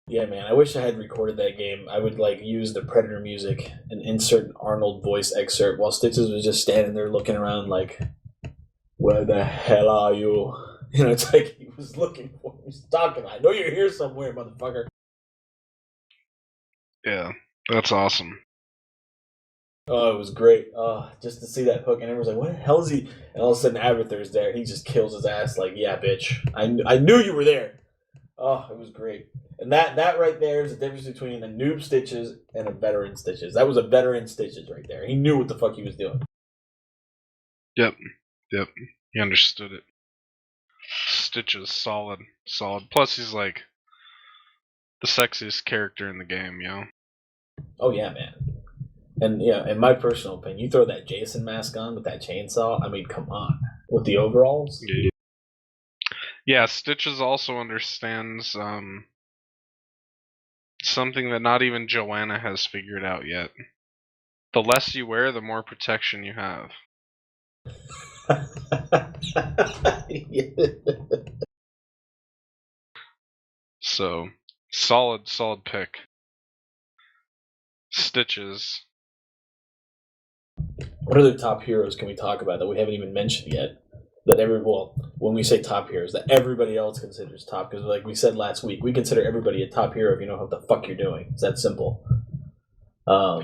Yeah, man, I wish I had recorded that game. I would use the Predator music and insert an Arnold voice excerpt while Stitches was just standing there looking around like, where the hell are you? It's like he was looking for me. He's talking. I know you're here somewhere, motherfucker. Yeah, that's awesome. Oh, it was great. Just to see that hook, and everyone's like, what the hell is he? And all of a sudden, Abathur's there. He just kills his ass like, yeah, bitch. I knew you were there. Oh, it was great. And that right there is the difference between a noob Stitches and a veteran Stitches. That was a veteran Stitches right there. He knew what the fuck he was doing. Yep. He understood it. Stitches, solid. Plus, he's like the sexiest character in the game, Oh yeah, man. And in my personal opinion, you throw that Jason mask on with that chainsaw. I mean, come on, with the overalls. Yeah, Stitches also understands It's something that not even Joanna has figured out yet. The less you wear, the more protection you have. So, solid pick. Stitches. What other top heroes can we talk about that we haven't even mentioned yet? When we say top heroes, that everybody else considers top, because like we said last week, we consider everybody a top hero if you know what the fuck you're doing. It's that simple. Go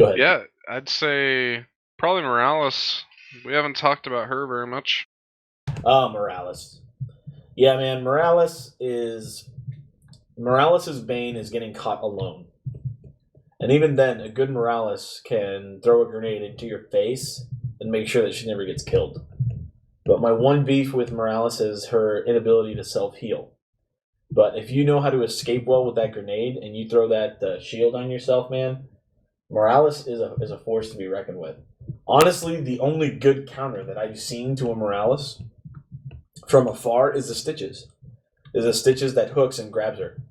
ahead. Yeah, I'd say probably Morales. We haven't talked about her very much. Morales. Yeah, man, Morales' bane is getting caught alone. And even then, a good Morales can throw a grenade into your face and make sure that she never gets killed. But my one beef with Morales is her inability to self-heal. But if you know how to escape well with that grenade and you throw that shield on yourself, man, Morales is a force to be reckoned with. Honestly, the only good counter that I've seen to a Morales from afar is the Stitches. Is the Stitches that hooks and grabs her.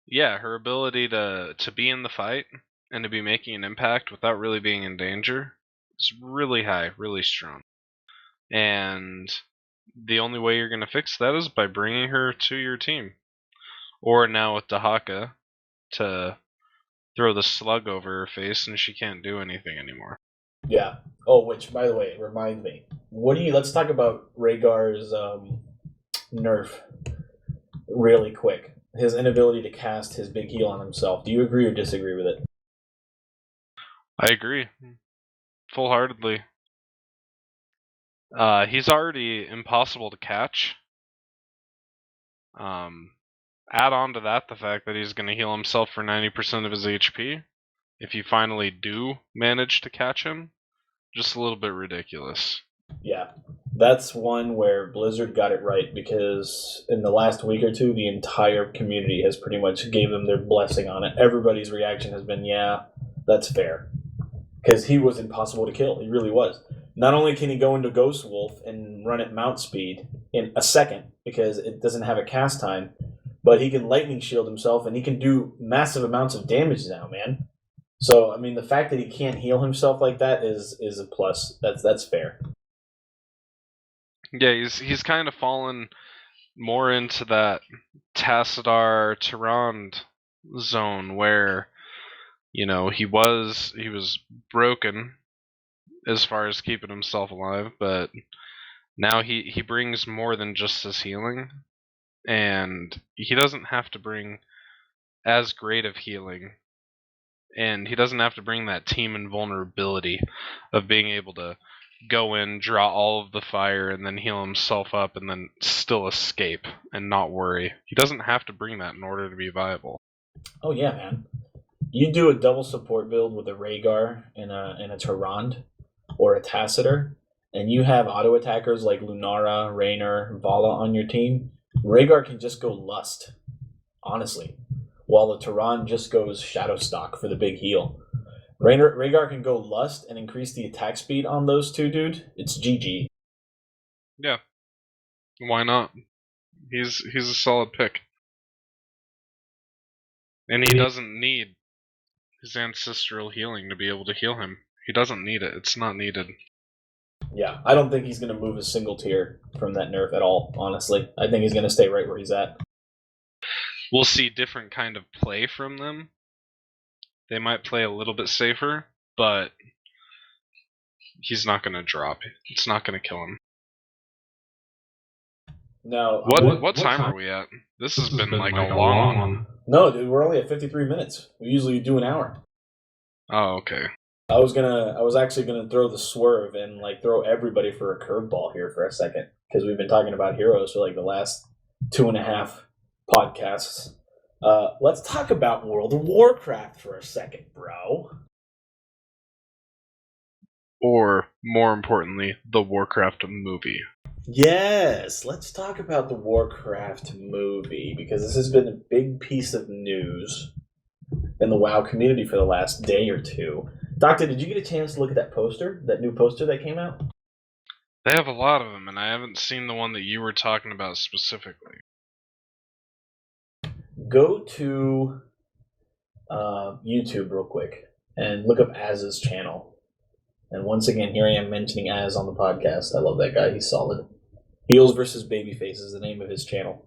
Yeah, her ability to be in the fight and to be making an impact without really being in danger is really high, really strong. And the only way you're going to fix that is by bringing her to your team. Or now with Dahaka to throw the slug over her face and she can't do anything anymore. Yeah. Oh, which, by the way, reminds me. Let's talk about Rhaegar's nerf really quick. His inability to cast his big heal on himself. Do you agree or disagree with it? I agree. Full-heartedly. He's already impossible to catch. Add on to that the fact that he's going to heal himself for 90% of his HP. If you finally do manage to catch him, just a little bit ridiculous. Yeah, that's one where Blizzard got it right, because in the last week or two, the entire community has pretty much gave them their blessing on it. Everybody's reaction has been, yeah, that's fair. Because he was impossible to kill. He really was. Not only can he go into Ghost Wolf and run at mount speed in a second, because it doesn't have a cast time, but he can lightning shield himself, and he can do massive amounts of damage now, man. So, I mean, the fact that he can't heal himself like that is a plus. That's fair. Yeah, he's kind of fallen more into that Tassadar Tyrande zone where, you know, he was broken as far as keeping himself alive, but now he brings more than just his healing, and he doesn't have to bring as great of healing, and he doesn't have to bring that team invulnerability of being able to go in, draw all of the fire, and then heal himself up, and then still escape and not worry. He doesn't have to bring that in order to be viable. Oh yeah, man. You do a double support build with a Rhaegar and a Tyrande or a Tassadar, and you have auto attackers like Lunara, Raynor, Vala on your team. Rhaegar can just go Lust, honestly, while the Tyrande just goes Shadowstock for the big heal. Rhaegar can go Lust and increase the attack speed on those two, dude. It's GG. Yeah. Why not? He's a solid pick. And he doesn't need his ancestral healing to be able to heal him. He doesn't need it. It's not needed. Yeah, I don't think he's going to move a single tier from that nerf at all, honestly. I think he's going to stay right where he's at. We'll see different kind of play from them. They might play a little bit safer, but he's not going to drop. It's not going to kill him. No. What time are we at? This has been like a long one. No, dude, we're only at 53 minutes. We usually do an hour. Oh, okay. I was actually gonna throw the swerve and like throw everybody for a curveball here for a second, because we've been talking about heroes for like the last 2.5 podcasts. Let's talk about World of Warcraft for a second, bro. Or, more importantly, the Warcraft movie. Yes, let's talk about the Warcraft movie, because this has been a big piece of news in the WoW community for the last day or two. Doctor, did you get a chance to look at that new poster that came out? They have a lot of them, and I haven't seen the one that you were talking about specifically. go to YouTube real quick and look up Az's channel. And once again, here I am mentioning Az on the podcast. I love that guy. He's solid. Heels versus Babyface is the name of his channel.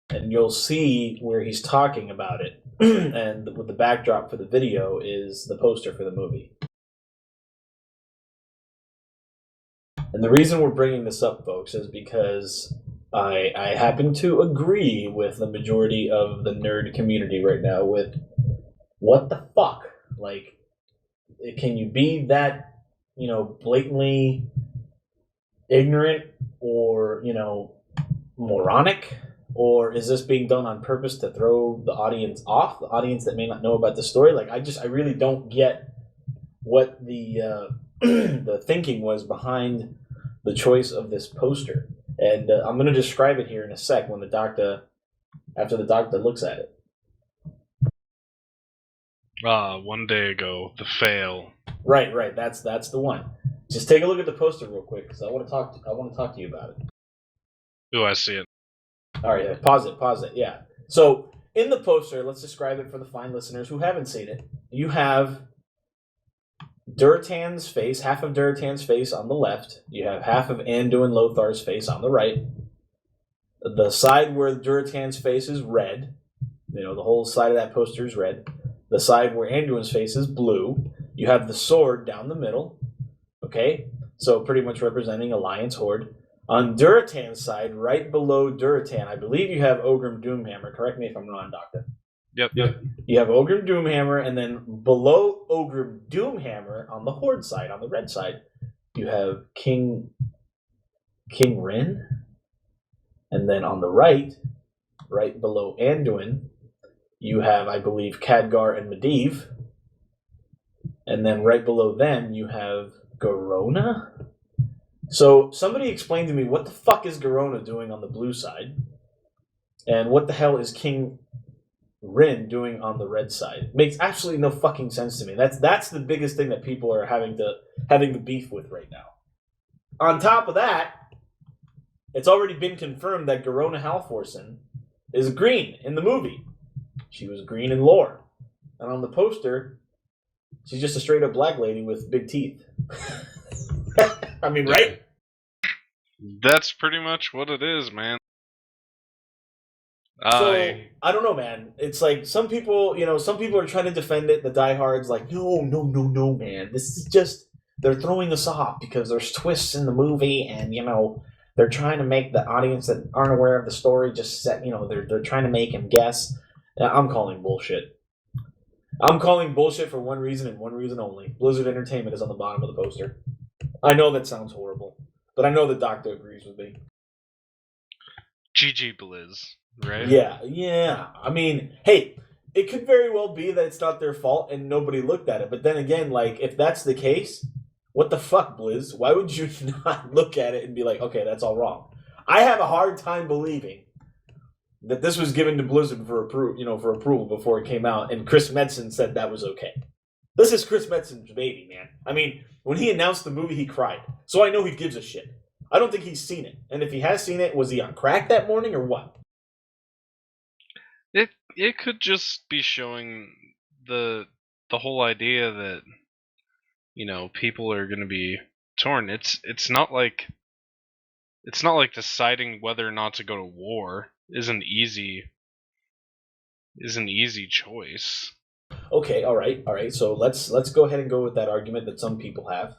And you'll see where he's talking about it. And with the backdrop for the video is the poster for the movie. And the reason we're bringing this up, folks, is because I happen to agree with the majority of the nerd community right now with what the fuck? Like, can you be that, blatantly ignorant or, moronic? Or is this being done on purpose to throw the audience off? The audience that may not know about the story? Like, I really don't get what the the thinking was behind the choice of this poster. And I'm going to describe it here in a sec when after the doctor looks at it. 1 day ago, the fail. Right. That's the one. Just take a look at the poster real quick, because I want to talk to you about it. Ooh, I see it. All right, pause it. Yeah. So in the poster, let's describe it for the fine listeners who haven't seen it. You have Durotan's face, half of Durotan's face on the left. You have half of Anduin Lothar's face on the right. The side where Durotan's face is red, the whole side of that poster is red. The side where Anduin's face is blue. You have the sword down the middle. Okay? So pretty much representing Alliance Horde. On Durotan's side, right below Durotan, I believe you have Ogrim Doomhammer. Correct me if I'm wrong, Doctor. Yep. You have Ogrim Doomhammer, and then below Ogrim Doomhammer, on the Horde side, on the red side, you have King Rin. And then on the right below Anduin, you have, I believe, Khadgar and Medivh. And then right below them, you have Garona. So somebody explain to me what the fuck is Garona doing on the blue side, and what the hell is King Rin doing on the red side? Makes absolutely no fucking sense to me. That's the biggest thing that people are having the beef with right now. On top of that, it's already been confirmed that Garona Halforsen is green in the movie. She was green in lore, and on the poster, she's just a straight up black lady with big teeth. I mean, right? That's pretty much what it is, man. So, I don't know, man. It's like some people are trying to defend it. The diehards like, no, man. This is just, they're throwing us off because there's twists in the movie, and, they're trying to make the audience that aren't aware of the story just set, they're trying to make him guess. I'm calling bullshit. I'm calling bullshit for one reason and one reason only. Blizzard Entertainment is on the bottom of the poster. I know that sounds horrible, but I know the doctor agrees with me. GG Blizz, right? Yeah. I mean, hey, it could very well be that it's not their fault and nobody looked at it. But then again, like, if that's the case, what the fuck, Blizz? Why would you not look at it and be like, okay, that's all wrong? I have a hard time believing that this was given to Blizzard for approval before it came out, and Chris Metzen said that was okay. This is Chris Metzen's baby, man. I mean, when he announced the movie, he cried. So I know he gives a shit. I don't think he's seen it. And if he has seen it, was he on crack that morning or what? It could just be showing the whole idea that, people are going to be torn. It's not like deciding whether or not to go to war is an easy choice. Okay, all right. So let's go ahead and go with that argument that some people have.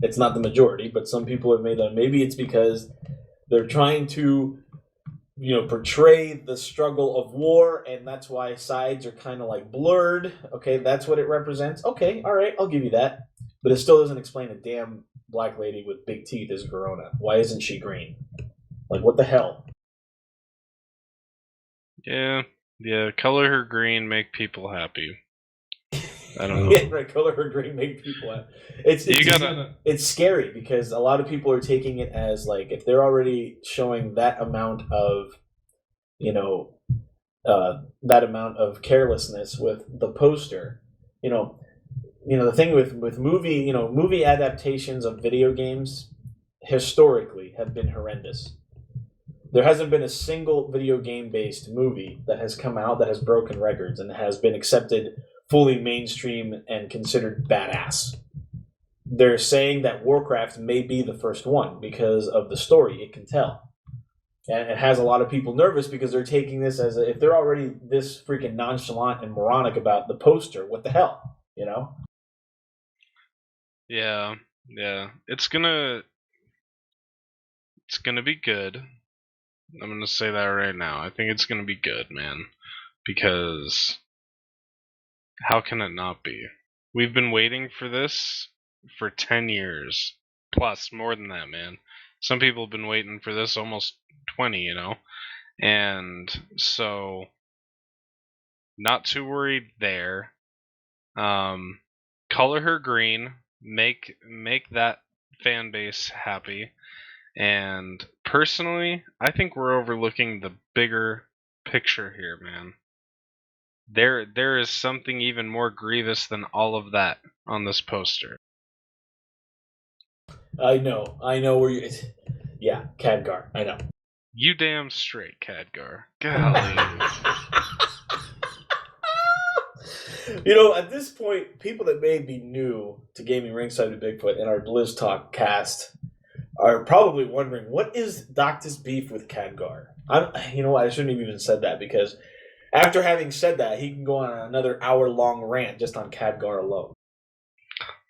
It's not the majority, but some people have made that. Maybe it's because they're trying to, portray the struggle of war, and that's why sides are kind of like blurred. Okay, that's what it represents. Okay, all right, I'll give you that. But it still doesn't explain a damn black lady with big teeth is Garona. Why isn't she green? Like, what the hell? Yeah, color her green, make people happy. I don't know. Yeah, right, color her green, make people happy. It's scary because a lot of people are taking it as, like, if they're already showing that amount of, that amount of carelessness with the poster, the thing with movie adaptations of video games historically have been horrendous. There hasn't been a single video game based movie that has come out that has broken records and has been accepted fully mainstream and considered badass. They're saying that Warcraft may be the first one because of the story it can tell. And it has a lot of people nervous because they're taking this as if they're already this freaking nonchalant and moronic about the poster, what the hell, you know? Yeah. It's gonna be good. I'm gonna say that right now. I think it's gonna be good, man. Because how can it not be? We've been waiting for this for 10 years. Plus, more than that, man. Some people have been waiting for this almost 20, you know? And so, not too worried there. Color her green. Make that fan base happy. And personally, I think we're overlooking the bigger picture here, man. There is something even more grievous than all of that on this poster. I know where you. Yeah, Khadgar. I know. You damn straight, Khadgar. Golly. At this point, people that may be new to Gaming Ringside with Bigfoot and our Blizz Talk cast are probably wondering, what is Doctor's beef with Khadgar? I shouldn't have even said that, because after having said that, he can go on another hour-long rant just on Khadgar alone.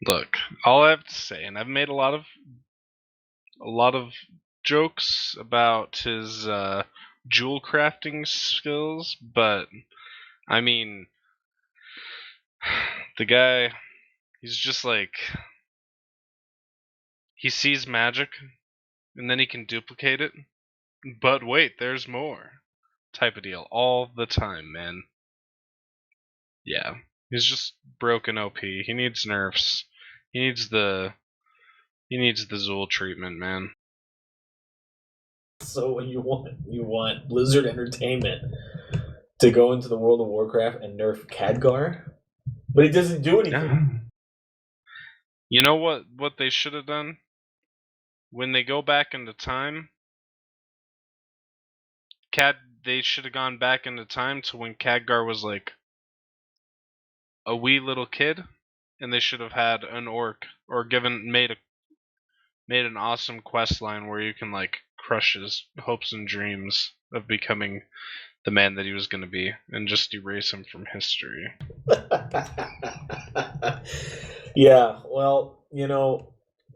Look, all I have to say, and I've made a lot of jokes about his jewel crafting skills, but I mean, the guy, he's just like, he sees magic and then he can duplicate it, but wait, there's more type of deal all the time, man. Yeah, he's just broken OP. He needs nerfs. He needs the Zool treatment, man. So what you want Blizzard Entertainment to go into the World of Warcraft and nerf Khadgar? But he doesn't do anything. Yeah. You know what they should have done? When they go back into time, they should have gone back into time to when Khadgar was like a wee little kid, and they should have had an orc or made an awesome quest line where you can like crush his hopes and dreams of becoming the man that he was going to be and just erase him from history. Yeah, well,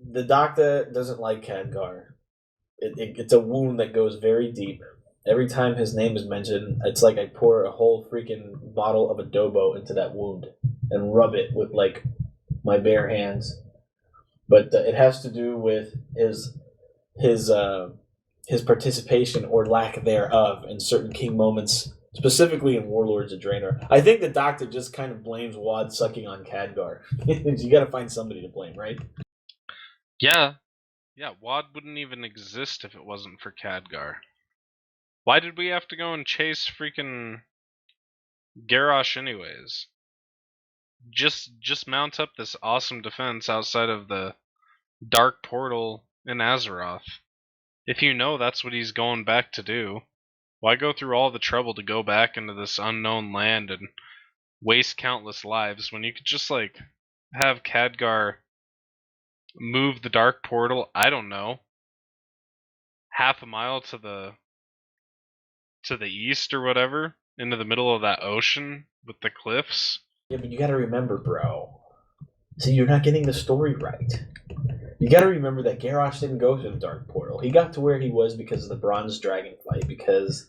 the doctor doesn't like Khadgar. It's a wound that goes very deep. Every time his name is mentioned, it's like I pour a whole freaking bottle of adobo into that wound and rub it with like my bare hands. But it has to do with his participation or lack thereof in certain king moments, specifically in Warlords of Draenor. I think the Doctor just kind of blames Wad sucking on Khadgar. You got to find somebody to blame, right? Yeah, Wad wouldn't even exist if it wasn't for Khadgar. Why did we have to go and chase freaking Garrosh anyways? Just mount up this awesome defense outside of the dark portal in Azeroth. If you know that's what he's going back to do, why go through all the trouble to go back into this unknown land and waste countless lives when you could just like have Khadgar move the dark portal, I don't know, half a mile to the east or whatever, into the middle of that ocean with the cliffs? Yeah, but you gotta remember, bro. See, you're not getting the story right. You gotta remember that Garrosh didn't go through the Dark Portal. He got to where he was because of the Bronze Dragonflight, because...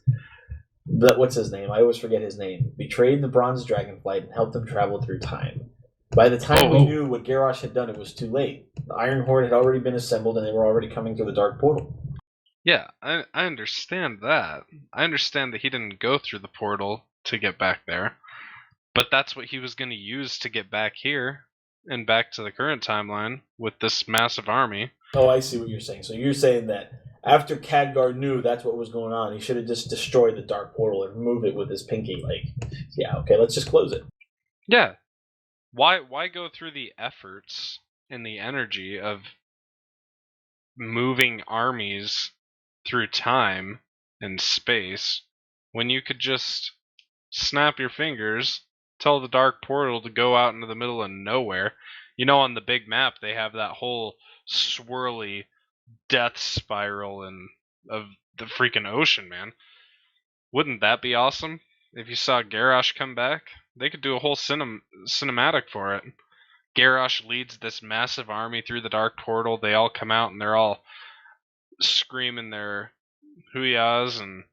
what's his name? I always forget his name. Betrayed the Bronze Dragonflight and helped him travel through time. By the time we knew what Garrosh had done, it was too late. The Iron Horde had already been assembled and they were already coming through the Dark Portal. Yeah, I understand that. I understand that he didn't go through the portal to get back there. But that's what he was going to use to get back here and back to the current timeline with this massive army. Oh, I see what you're saying. So you're saying that after Khadgar knew that's what was going on, he should have just destroyed the Dark Portal and removed it with his pinky. Yeah, okay, let's just close it. Yeah. Why go through the efforts and the energy of moving armies through time in space when you could just snap your fingers, tell the dark portal to go out into the middle of nowhere. You know, on the big map, they have that whole swirly death spiral of the freaking ocean, man. Wouldn't that be awesome? If you saw Garrosh come back, they could do a whole cinematic for it. Garrosh leads this massive army through the dark portal. They all come out and they're all screaming their hoo-yahs, and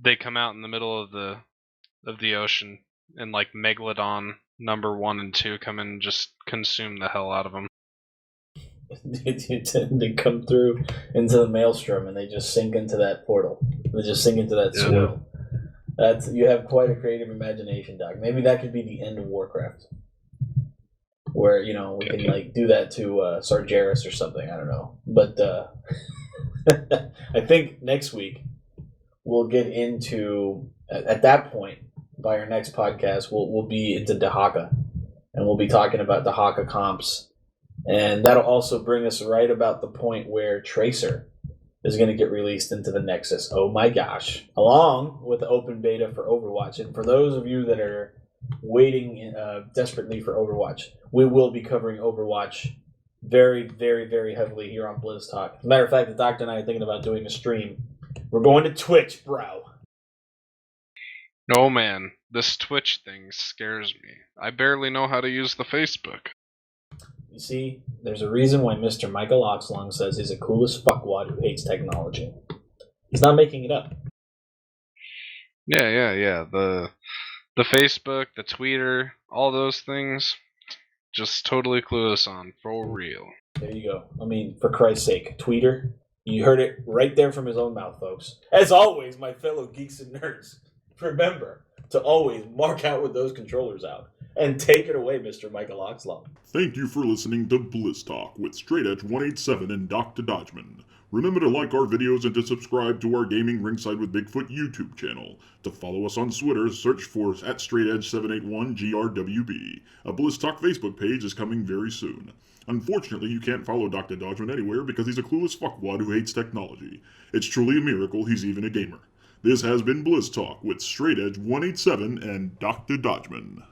they come out in the middle of the ocean, and like Megalodon number 1 and 2 come in and just consume the hell out of them. They come through into the maelstrom and they just sink into that portal. They just sink into that swirl. You have quite a creative imagination, Doc. Maybe that could be the end of Warcraft, where we can like do that to Sargeras or something. I don't know, but I think next week we'll get into at that point. By our next podcast, we'll be into Dahaka, and we'll be talking about Dahaka comps. And that'll also bring us right about the point where Tracer is going to get released into the Nexus. Oh my gosh. Along with the open beta for Overwatch. And for those of you that are waiting desperately for Overwatch, we will be covering Overwatch very, very, very heavily here on Blizz Talk. As a matter of fact, the Doctor and I are thinking about doing a stream. We're going to Twitch, bro. Oh man, this Twitch thing scares me. I barely know how to use the Facebook. You see, there's a reason why Mr. Michael Oxlong says he's a coolest fuckwad who hates technology. He's not making it up. Yeah. The Facebook, the Twitter, all those things, just totally clueless on, for real. There you go. I mean, for Christ's sake, Tweeter, you heard it right there from his own mouth, folks. As always, my fellow geeks and nerds, remember to always mark out with those controllers out. And take it away, Mr. Michael Oxlong. Thank you for listening to Blizz Talk with Straight Edge 187 and Dr. Dodgeman. Remember to like our videos and to subscribe to our Gaming Ringside with Bigfoot YouTube channel. To follow us on Twitter, search for @StraightEdge781GRWB. A Blizz Talk Facebook page is coming very soon. Unfortunately, you can't follow Dr. Dodgeman anywhere because he's a clueless fuckwad who hates technology. It's truly a miracle he's even a gamer. This has been Blizz Talk with Straight Edge 187 and Dr. Dodgeman.